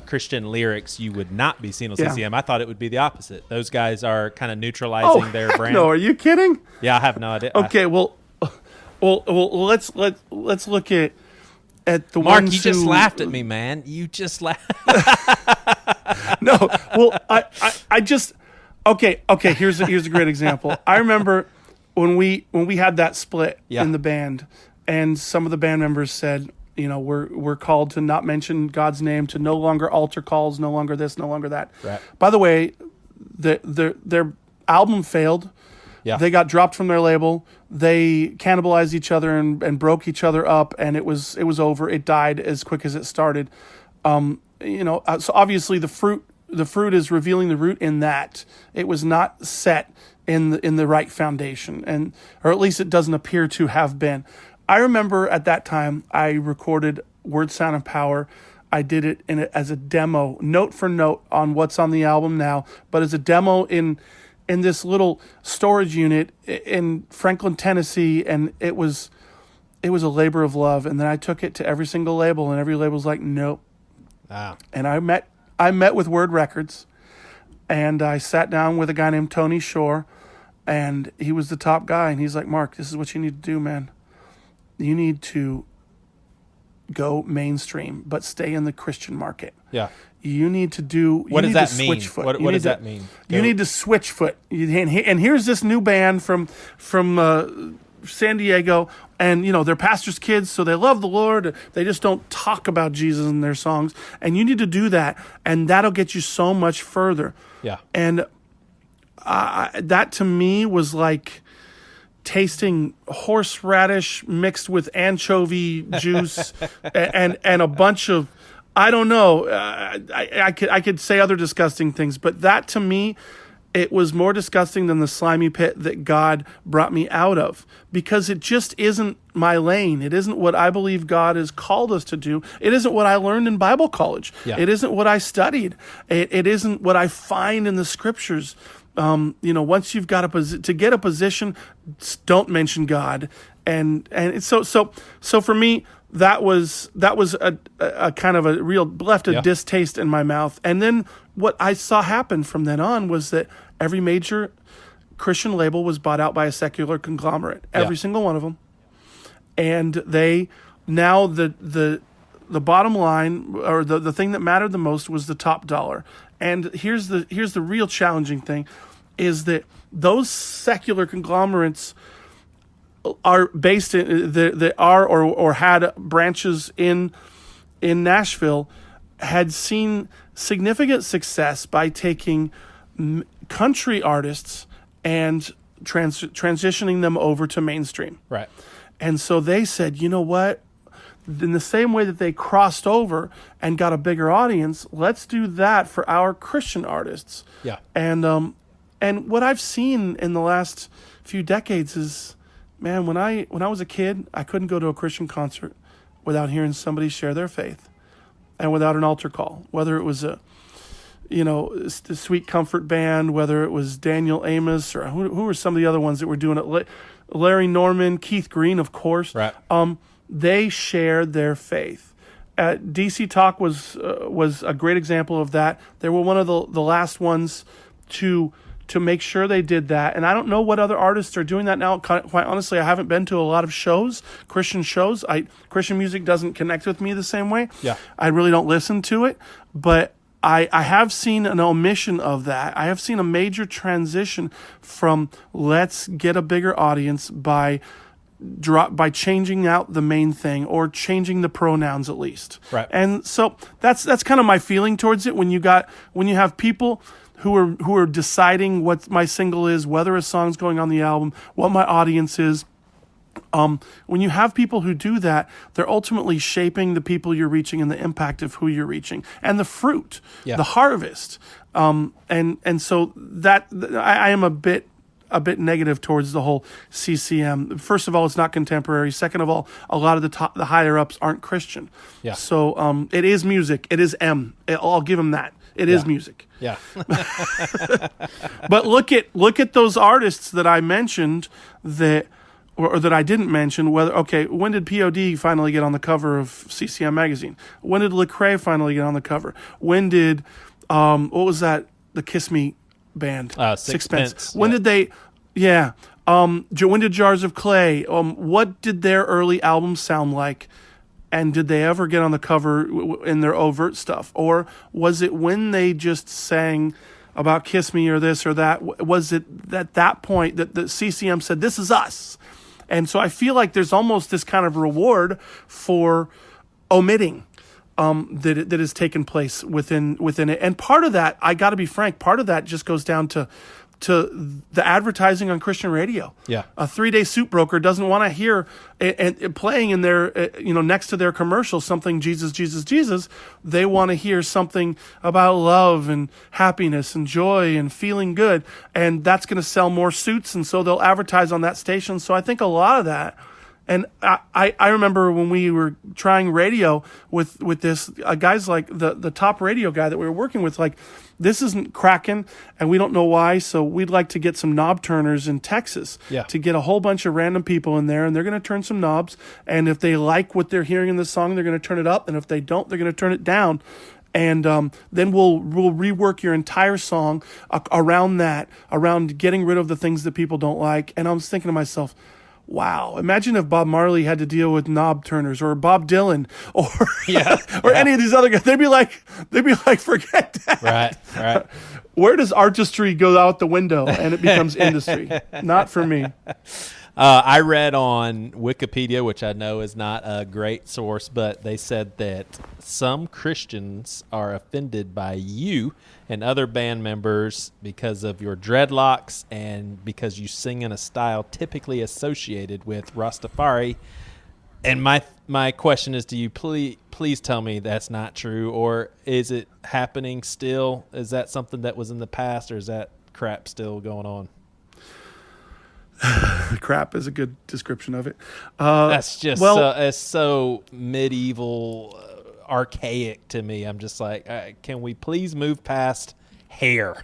S1: Christian lyrics, you would not be seen on CCM. I thought it would be the opposite. Those guys are kind of neutralizing their brand.
S2: No, are you kidding?
S1: Yeah, I have no idea.
S2: Okay, well, let's look at the
S1: Mark,
S2: ones
S1: you just
S2: who
S1: laughed at me, man. You just laughed.
S2: No, well, I just okay. Here's a great example. I remember when we had that split in the band, and some of the band members said, we're called to not mention God's name, to no longer altar calls, no longer this, no longer that.
S1: Right.
S2: By the way, their album failed.
S1: Yeah.
S2: They got dropped from their label. They cannibalized each other and broke each other up, and it was over. It died as quick as it started. So obviously the fruit is revealing the root in that it was not set in the right foundation, or at least it doesn't appear to have been. I remember at that time I recorded Word, Sound, and Power. I did it as a demo, note for note on what's on the album now, but as a demo in this little storage unit in Franklin, Tennessee, and it was a labor of love. And then I took it to every single label, and every label's like, nope.
S1: Wow.
S2: And I met with Word Records, and I sat down with a guy named Tony Shore, and he was the top guy, and he's like, Mark, this is what you need to do, man. You need to go mainstream, but stay in the Christian market.
S1: Yeah.
S2: You need to do.
S1: What does that mean?
S2: Switch foot.
S1: What does that mean?
S2: You need to switch foot. And here's this new band from San Diego, and they're pastors' kids, so they love the Lord. They just don't talk about Jesus in their songs, and you need to do that, and that'll get you so much further.
S1: Yeah.
S2: And that to me was like tasting horseradish mixed with anchovy juice and a bunch of, I don't know, I could say other disgusting things, but that to me, it was more disgusting than the slimy pit that God brought me out of, because it just isn't my lane. It isn't what I believe God has called us to do. It isn't what I learned in Bible college.
S1: Yeah.
S2: It isn't what I studied. It isn't what I find in the scriptures. Once you've got to get a position, don't mention God. And so for me, that was a kind of a real left a distaste in my mouth. And then what I saw happen from then on was that every major Christian label was bought out by a secular conglomerate, every single one of them. And they now the bottom line, or the thing that mattered the most, was the top dollar. And here's the real challenging thing, is that those secular conglomerates are based in that are or had branches in Nashville, had seen significant success by taking country artists and transitioning them over to mainstream.
S1: Right.
S2: And so they said, you know what? In the same way that they crossed over and got a bigger audience, let's do that for our Christian artists.
S1: Yeah.
S2: And what I've seen in the last few decades is, man, when I was a kid, I couldn't go to a Christian concert without hearing somebody share their faith and without an altar call, whether it was a Sweet Comfort Band, whether it was Daniel Amos, or who were some of the other ones that were doing it? Larry Norman, Keith Green, of course.
S1: Right.
S2: They shared their faith. DC Talk was a great example of that. They were one of the last ones to make sure they did that. And I don't know what other artists are doing that now. Quite honestly, I haven't been to a lot of shows, Christian shows. Christian music doesn't connect with me the same way.
S1: Yeah.
S2: I really don't listen to it, but I have seen an omission of that. I have seen a major transition from let's get a bigger audience by changing out the main thing or changing the pronouns at least.
S1: Right.
S2: And so that's kind of my feeling towards it. When you have people who are deciding what my single is, whether a song's going on the album, what my audience is. When you have people who do that, they're ultimately shaping the people you're reaching and the impact of who you're reaching and the fruit, the harvest. And so that I am a bit negative towards the whole CCM. First of all, it's not contemporary. Second of all, a lot of the higher ups aren't Christian.
S1: Yeah.
S2: So it is music. It is I'll give them that. It is music.
S1: Yeah.
S2: But look at those artists that I mentioned that I didn't mention. When did POD finally get on the cover of CCM magazine? When did Lecrae finally get on the cover? When did what was that? The Kiss Me band,
S1: Sixpence.
S2: When did they? Yeah. When did Jars of Clay? What did their early albums sound like? And did they ever get on the cover in their overt stuff? Or was it when they just sang about Kiss Me or this or that? Was it at that point that the CCM said, this is us? And so I feel like there's almost this kind of reward for omitting that has taken place within it. And part of that, I got to be frank, part of that just goes down to the advertising on Christian radio.
S1: Yeah.
S2: A 3-day soup broker doesn't want to hear and playing in their next to their commercial something Jesus, Jesus, Jesus. They want to hear something about love and happiness and joy and feeling good, and that's going to sell more suits, and so they'll advertise on that station. So I think a lot of that. And I remember when we were trying radio with this, guys like the top radio guy that we were working with, like, this isn't cracking and we don't know why, so we'd like to get some knob turners in Texas to get a whole bunch of random people in there, and they're going to turn some knobs, and if they like what they're hearing in the song, they're going to turn it up, and if they don't, they're going to turn it down. And then we'll rework your entire song around getting rid of the things that people don't like. And I was thinking to myself, wow, imagine if Bob Marley had to deal with knob turners, or Bob Dylan, or any of these other guys. They'd be like, forget that.
S1: Right.
S2: Where does artistry go out the window and it becomes industry? Not for me.
S1: I read on Wikipedia, which I know is not a great source, but they said that some Christians are offended by you and other band members because of your dreadlocks and because you sing in a style typically associated with Rastafari. And my question is, do you please tell me that's not true, or is it happening still? Is that something that was in the past, or is that crap still going on?
S2: Crap is a good description of it.
S1: That's just it's so medieval, archaic to me. I'm just like, can we please move past hair?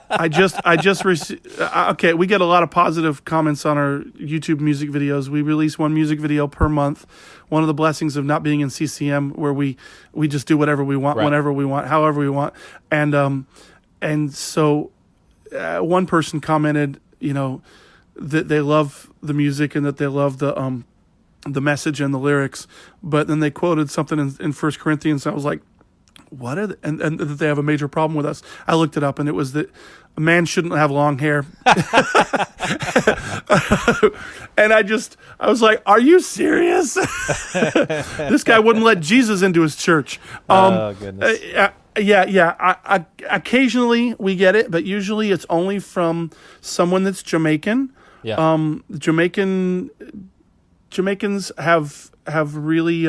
S2: I just received. Okay, we get a lot of positive comments on our YouTube music videos. We release one music video per month. One of the blessings of not being in CCM, where we just do whatever we want, whenever we want, however we want. And so one person commented, that they love the music and that they love the message and the lyrics, but then they quoted something in 1 Corinthians. And I was like, what are they? And that they have a major problem with us. I looked it up, and it was that a man shouldn't have long hair. And I was like, are you serious? This guy wouldn't let Jesus into his church.
S1: Oh, goodness.
S2: Yeah. Occasionally we get it, but usually it's only from someone that's Jamaican.
S1: Yeah.
S2: Jamaicans have really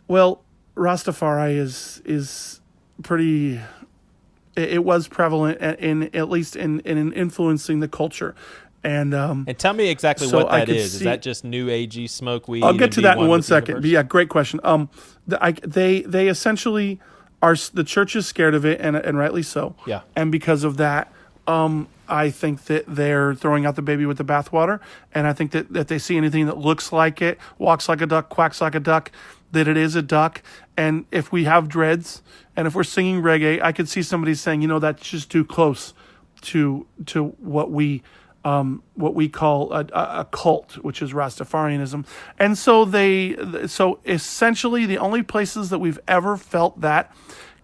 S2: well, Rastafari is pretty. It was prevalent in at least in influencing the culture, and
S1: tell me exactly
S2: so
S1: what
S2: I
S1: that
S2: could
S1: is.
S2: see-
S1: Is that just new agey smoke weed?
S2: I'll get
S1: and
S2: to
S1: be
S2: that in one
S1: with the
S2: second. But
S1: universe?
S2: yeah, great question. They essentially are, the church is scared of it, and rightly so.
S1: Yeah.
S2: And because of that, I think that they're throwing out the baby with the bathwater, and I think that they see anything that looks like it, walks like a duck, quacks like a duck, that it is a duck. And if we have dreads, and if we're singing reggae, I could see somebody saying, that's just too close to what we call a cult, which is Rastafarianism. And so essentially the only places that we've ever felt that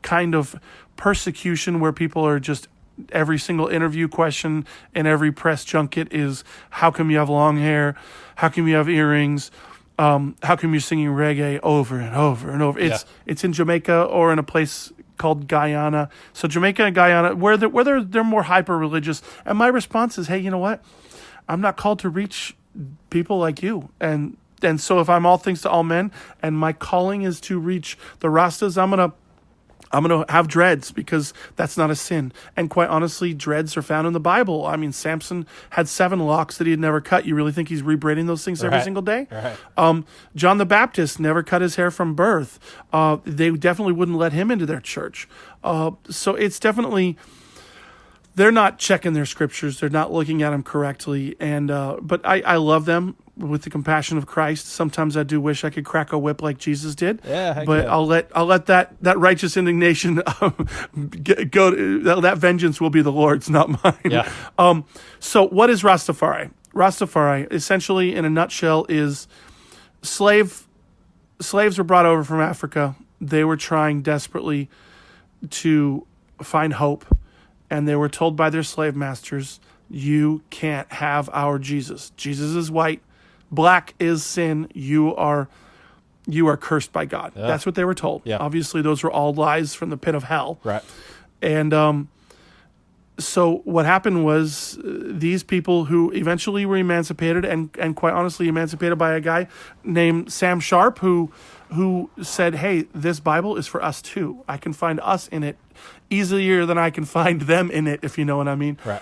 S2: kind of persecution, where people are just, every single interview question and every press junket is, how come you have long hair? How come you have earrings? How come you're singing reggae over and over and over? It's in Jamaica or in a place called Guyana. So Jamaica and Guyana, where they're more hyper religious. And my response is, hey, you know what? I'm not called to reach people like you. And so if I'm all things to all men, and my calling is to reach the Rastas, I'm gonna have dreads, because that's not a sin. And quite honestly, dreads are found in the Bible. I mean, Samson had 7 locks that he had never cut. You really think he's rebraiding those things every single day?
S1: Right.
S2: John the Baptist never cut his hair from birth. They definitely wouldn't let him into their church. So it's definitely, they're not checking their scriptures. They're not looking at them correctly. And but I love them with the compassion of Christ. Sometimes I do wish I could crack a whip like Jesus did.
S1: Yeah,
S2: but
S1: yeah.
S2: I'll let that righteous indignation go. That vengeance will be the Lord's, not mine.
S1: Yeah.
S2: So what is Rastafari? Rastafari, essentially, in a nutshell, is slaves were brought over from Africa. They were trying desperately to find hope, and they were told by their slave masters, you can't have our Jesus. Jesus is white. Black is sin. You are cursed by God.
S1: Yeah.
S2: That's what they were told.
S1: Yeah.
S2: Obviously, those were all lies from the pit of hell.
S1: Right.
S2: And so what happened was, these people who eventually were emancipated, and quite honestly emancipated by a guy named Sam Sharp, who said, hey, this Bible is for us too. I can find us in it easier than I can find them in it, if you know what I mean.
S1: Right.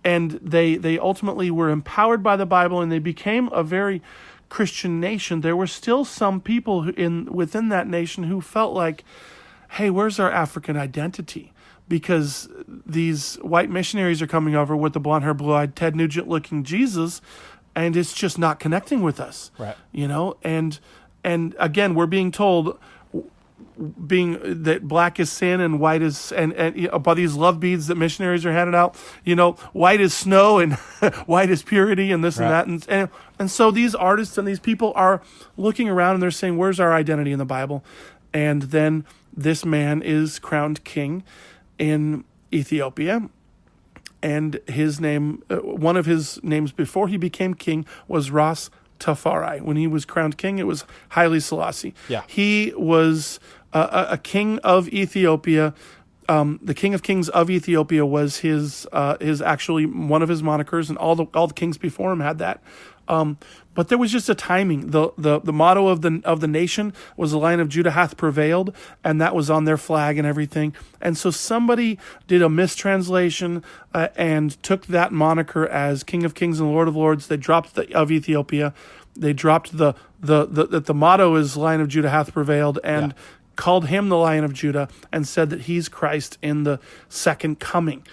S2: And they ultimately were empowered by the Bible, and they became a very Christian nation. There were still some people within that nation who felt like, hey, where's our African identity? Because these white missionaries are coming over with the blonde hair, blue-eyed, Ted Nugent-looking Jesus, and it's just not connecting with us.
S1: Right.
S2: And again, we're being told that black is sin and white is, and by these love beads that missionaries are handing out, white is snow and white is purity and this
S1: Right.
S2: and that. And so these artists and these people are looking around and they're saying, where's our identity in the Bible? And then this man is crowned king in Ethiopia. And his name, one of his names before he became king was Tafari. When he was crowned king, it was Haile Selassie.
S1: Yeah.
S2: He was a king of Ethiopia. The King of Kings of Ethiopia was his actually one of his monikers, and all the kings before him had that. But there was just a timing. The motto of the nation was the Lion of Judah hath prevailed, and that was on their flag and everything. And so somebody did a mistranslation and took that moniker as King of Kings and Lord of Lords. They dropped the of Ethiopia. They dropped the motto is Lion of Judah hath prevailed, and called him the Lion of Judah, and said that he's Christ in the second coming.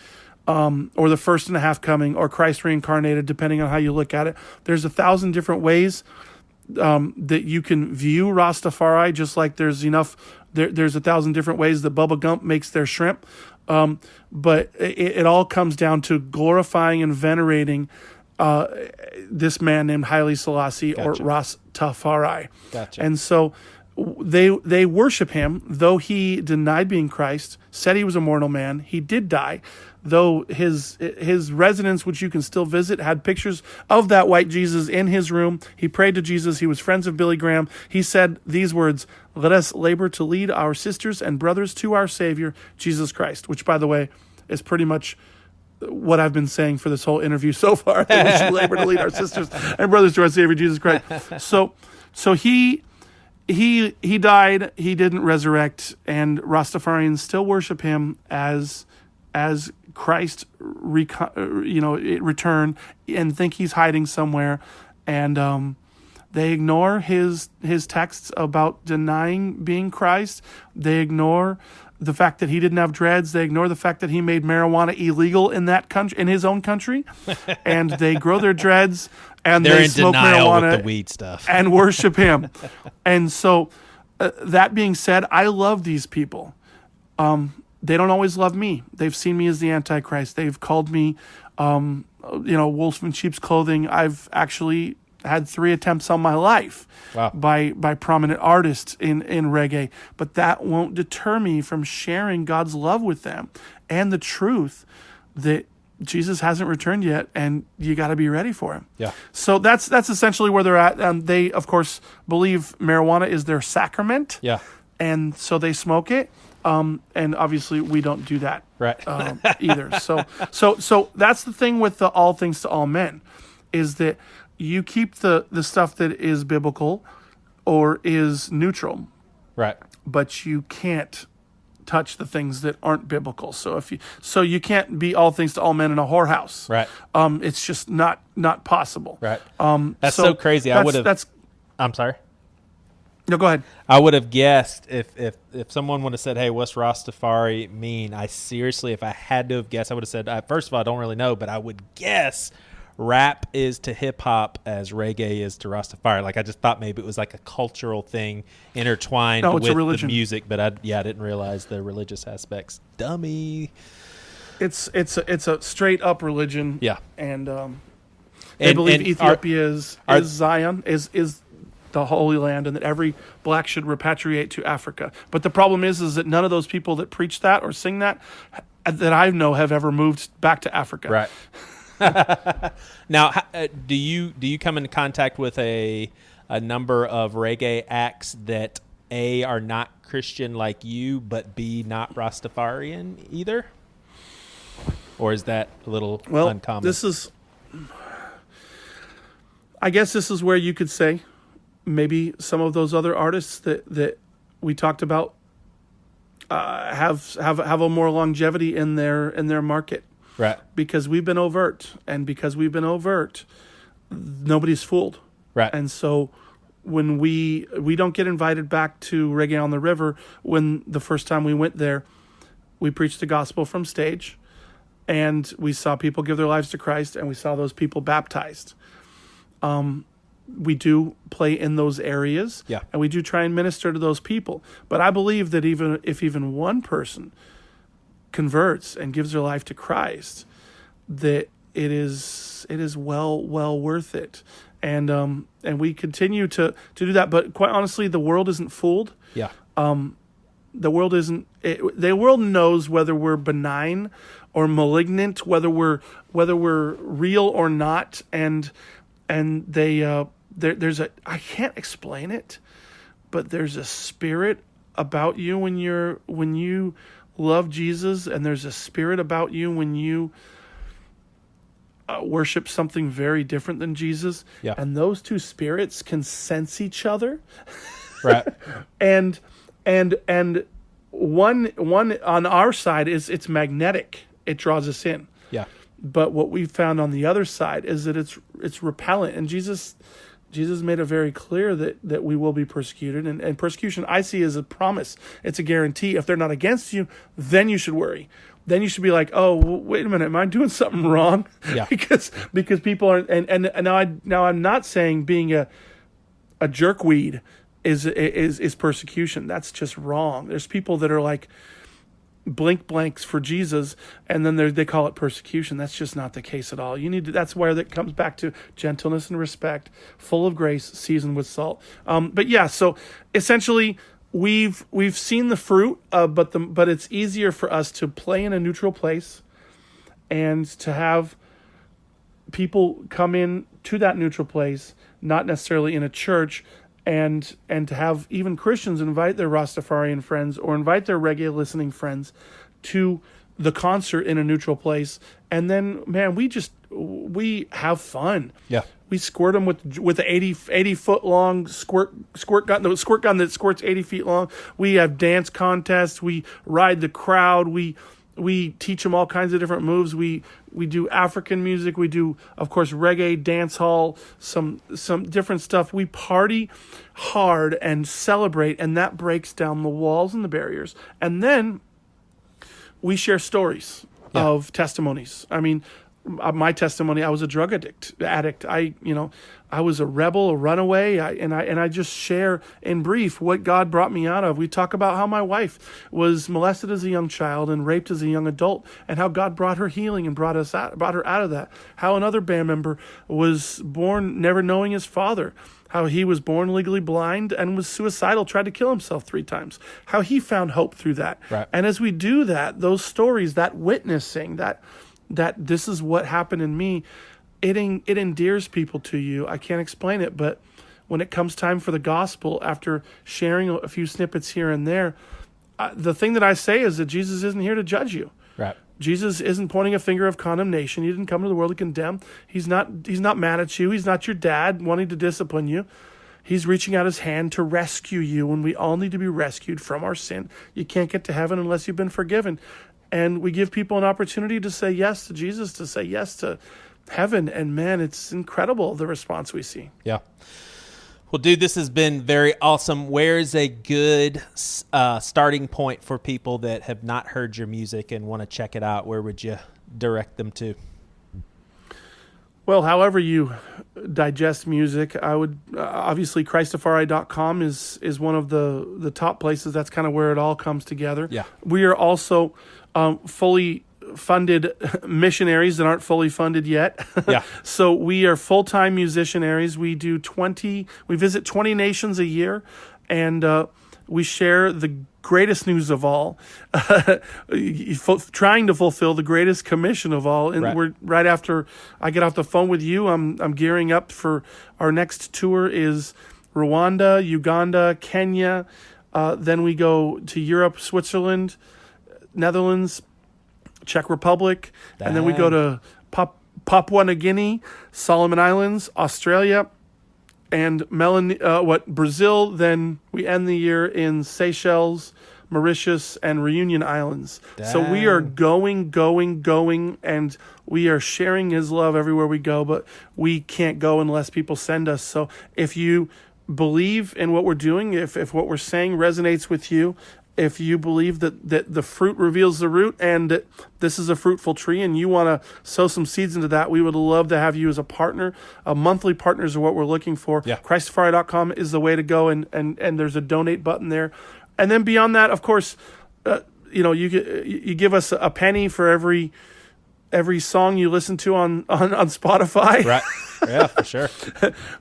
S2: Or the first and a half coming, or Christ reincarnated, depending on how you look at it. There's 1,000 different ways that you can view Rastafari, just like there's 1,000 different ways that Bubba Gump makes their shrimp. But it all comes down to glorifying and venerating this man named Haile Selassie, or Rastafari.
S1: Gotcha.
S2: And so they worship him, though he denied being Christ, said he was a mortal man. He did die. though his residence, which you can still visit, had pictures of that white Jesus in his room. He prayed to Jesus. He was friends of Billy Graham. He said these words, "Let us labor to lead our sisters and brothers to our Savior, Jesus Christ," which, by the way, is pretty much what I've been saying for this whole interview so far, that we should labor to lead our sisters and brothers to our Savior, Jesus Christ. So he died, he didn't resurrect, and Rastafarians still worship him as Christ returned, and think he's hiding somewhere, and they ignore his texts about denying being Christ. They ignore the fact that he didn't have dreads. They ignore the fact that he made marijuana illegal in that country, in his own country, and they grow their dreads and
S1: They're
S2: they
S1: in
S2: smoke
S1: denial
S2: marijuana
S1: with the weed stuff
S2: and worship him. And so, that being said, I love these people. They don't always love me. They've seen me as the Antichrist. They've called me, wolf in sheep's clothing. I've actually had 3 attempts on my life.
S1: Wow.
S2: by prominent artists in reggae. But that won't deter me from sharing God's love with them and the truth that Jesus hasn't returned yet, and you got to be ready for him.
S1: Yeah.
S2: So that's essentially where they're at. They, of course, believe marijuana is their sacrament.
S1: Yeah.
S2: And so they smoke it. And obviously we don't do that.
S1: Right.
S2: Either. So that's the thing with the all things to all men, is that you keep the stuff that is biblical or is neutral,
S1: Right.
S2: but you can't touch the things that aren't biblical. So you can't be all things to all men in a whorehouse.
S1: Right.
S2: It's just not possible.
S1: Right. That's so crazy. I'm sorry.
S2: No, go ahead.
S1: I would have guessed if someone would have said, "Hey, what's Rastafari mean?" If I had to have guessed, I would have said, first of all, I don't really know, but I would guess rap is to hip hop as reggae is to Rastafari. Like, I just thought maybe it was like a cultural thing intertwined with the music, but I didn't realize the religious aspects. Dummy.
S2: It's a straight up religion.
S1: Yeah.
S2: And they believe Ethiopia is Zion, is the Holy Land, and that every black should repatriate to Africa. But the problem is that none of those people that preach that or sing that I know have ever moved back to Africa.
S1: Right. Now, do you come into contact with a number of reggae acts that A, are not Christian like you, but B, not Rastafarian either? Or is that a little uncommon?
S2: I guess this is where you could say maybe some of those other artists that we talked about have a more longevity in their market.
S1: Right.
S2: Because we've been overt, and because we've been overt, nobody's fooled.
S1: Right.
S2: And so when we don't get invited back to Reggae on the River, when the first time we went there, we preached the gospel from stage, and we saw people give their lives to Christ, and we saw those people baptized. We do play in those areas,
S1: yeah,
S2: and we do try and minister to those people. But I believe that even if one person converts and gives their life to Christ, that it is well worth it, and we continue to do that. But quite honestly, the world isn't fooled.
S1: Yeah.
S2: The world isn't. The world knows whether we're benign or malignant, whether we're real or not, and there's a, I can't explain it, but there's a spirit about you when you love Jesus, and there's a spirit about you when you worship something very different than Jesus.
S1: Yeah.
S2: And those two spirits can sense each other.
S1: Right.
S2: and one on our side it's magnetic. It draws us in.
S1: Yeah.
S2: But what we found on the other side is that it's repellent. And Jesus made it very clear that we will be persecuted. And persecution I see as a promise. It's a guarantee. If they're not against you, then you should worry. Then you should be like, oh, wait a minute, am I doing something wrong?
S1: Yeah.
S2: because people are, and now I'm not saying being a jerkweed is persecution. That's just wrong. There's people that are like blink blanks for Jesus, and then they call it persecution. That's just not the case at all. That's where that comes back to gentleness and respect, full of grace, seasoned with salt. But yeah, so essentially we've seen the fruit, but it's easier for us to play in a neutral place and to have people come in to that neutral place, not necessarily in a church, and to have even Christians invite their Rastafarian friends or invite their reggae listening friends to the concert in a neutral place. And then, man, we have fun.
S1: Yeah.
S2: We squirt them with the 80 foot long squirt gun, the squirt gun that squirts 80 feet long. We have dance contests. We ride the crowd. We teach them all kinds of different moves. We do African music. We do, of course, reggae, dance hall, some different stuff. We party hard and celebrate, and that breaks down the walls and the barriers. And then we share stories of testimonies. I mean, my testimony, I was a drug addict. I was a rebel, a runaway, and I just share in brief what God brought me out of. We talk about how my wife was molested as a young child and raped as a young adult, and how God brought her healing and brought her out of that. How another band member was born never knowing his father. How he was born legally blind and was suicidal, tried to kill himself 3 times. How he found hope through that.
S1: Right.
S2: And as we do that, those stories, that witnessing, that this is what happened in me, it endears people to you. I can't explain it, but when it comes time for the gospel, after sharing a few snippets here and there, the thing that I say is that Jesus isn't here to judge you.
S1: Right.
S2: Jesus isn't pointing a finger of condemnation. He didn't come to the world to condemn. He's not mad at you. He's not your dad wanting to discipline you. He's reaching out his hand to rescue you, and we all need to be rescued from our sin. You can't get to heaven unless you've been forgiven. And we give people an opportunity to say yes to Jesus, to say yes to heaven. And man, it's incredible, the response we see.
S1: Yeah. Well, dude, this has been very awesome. Where's a good starting point for people that have not heard your music and want to check it out? Where would you direct them to?
S2: Well, however you digest music, I would obviously Christafari.com is one of the top places. That's kind of where it all comes together.
S1: Yeah.
S2: We are also fully funded missionaries that aren't fully funded yet.
S1: Yeah.
S2: So we are full-time musicianaries. We visit 20 nations a year, and we share the greatest news of all, trying to fulfill the greatest commission of all. And we're right after I get off the phone with you, I'm gearing up for our next tour is Rwanda, Uganda, Kenya. Then we go to Europe, Switzerland, Netherlands, Czech Republic, and then we go to Papua New Guinea, Solomon Islands, Australia, and Brazil. Then we end the year in Seychelles, Mauritius, and Reunion Islands.
S1: Dang.
S2: So we are going, and we are sharing his love everywhere we go, but we can't go unless people send us. So if you believe in what we're doing, if what we're saying resonates with you, if you believe that the fruit reveals the root and that this is a fruitful tree and you want to sow some seeds into that, we would love to have you as a partner. Monthly partners are what we're looking for.
S1: Yeah.
S2: Christafari.com is the way to go, and there's a donate button there. And then beyond that, of course, you give us a penny for every song you listen to on Spotify.
S1: Right. Yeah, for sure.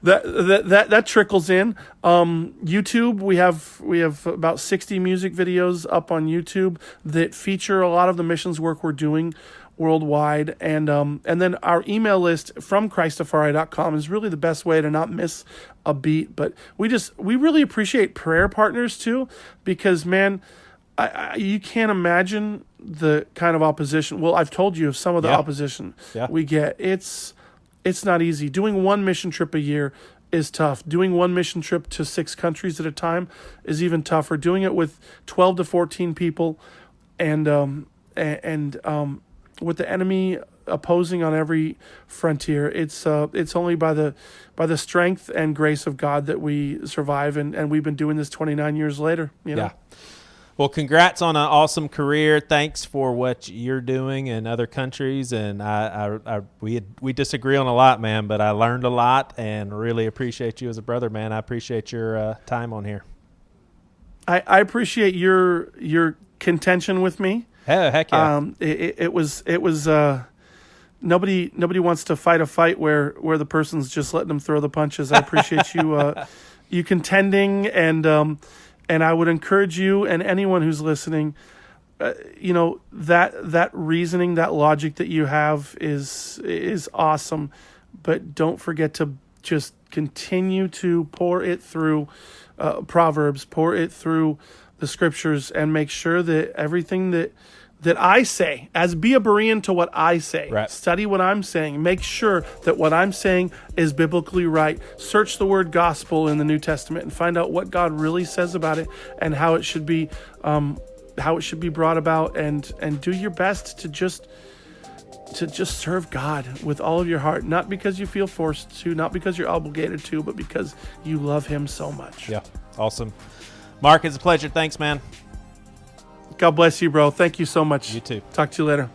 S2: that trickles in. YouTube, we have about 60 music videos up on YouTube that feature a lot of the missions work we're doing worldwide, and then our email list from Christafari.com is really the best way to not miss a beat. But we really appreciate prayer partners too, because man, you can't imagine the kind of opposition. Well, I've told you of some of the opposition we get. It's not easy. Doing one mission trip a year is tough. Doing one mission trip to 6 countries at a time is even tougher. Doing it with 12 to 14 people, and with the enemy opposing on every frontier, it's only by the strength and grace of God that we survive, and we've been doing this 29 years later. You know?
S1: Yeah. Well, congrats on an awesome career. Thanks for what you're doing in other countries. And we disagree on a lot, man, but I learned a lot and really appreciate you as a brother, man. I appreciate your time on here.
S2: I appreciate your contention with me.
S1: Heck yeah.
S2: It was nobody wants to fight a fight where the person's just letting them throw the punches. I appreciate you contending, and I would encourage you and anyone who's listening, that reasoning, that logic that you have is awesome, but don't forget to just continue to pour it through Proverbs, pour it through the scriptures, and make sure that everything that I say, as be a Berean to what I say.
S1: Right.
S2: Study what I'm saying. Make sure that what I'm saying is biblically right. Search the word gospel in the New Testament and find out what God really says about it and how it should be brought about, and do your best to just serve God with all of your heart, not because you feel forced to, not because you're obligated to, but because you love him so much.
S1: Yeah. Awesome. Mark, it's a pleasure. Thanks, man.
S2: God bless you, bro. Thank you so much.
S1: You too.
S2: Talk to you later.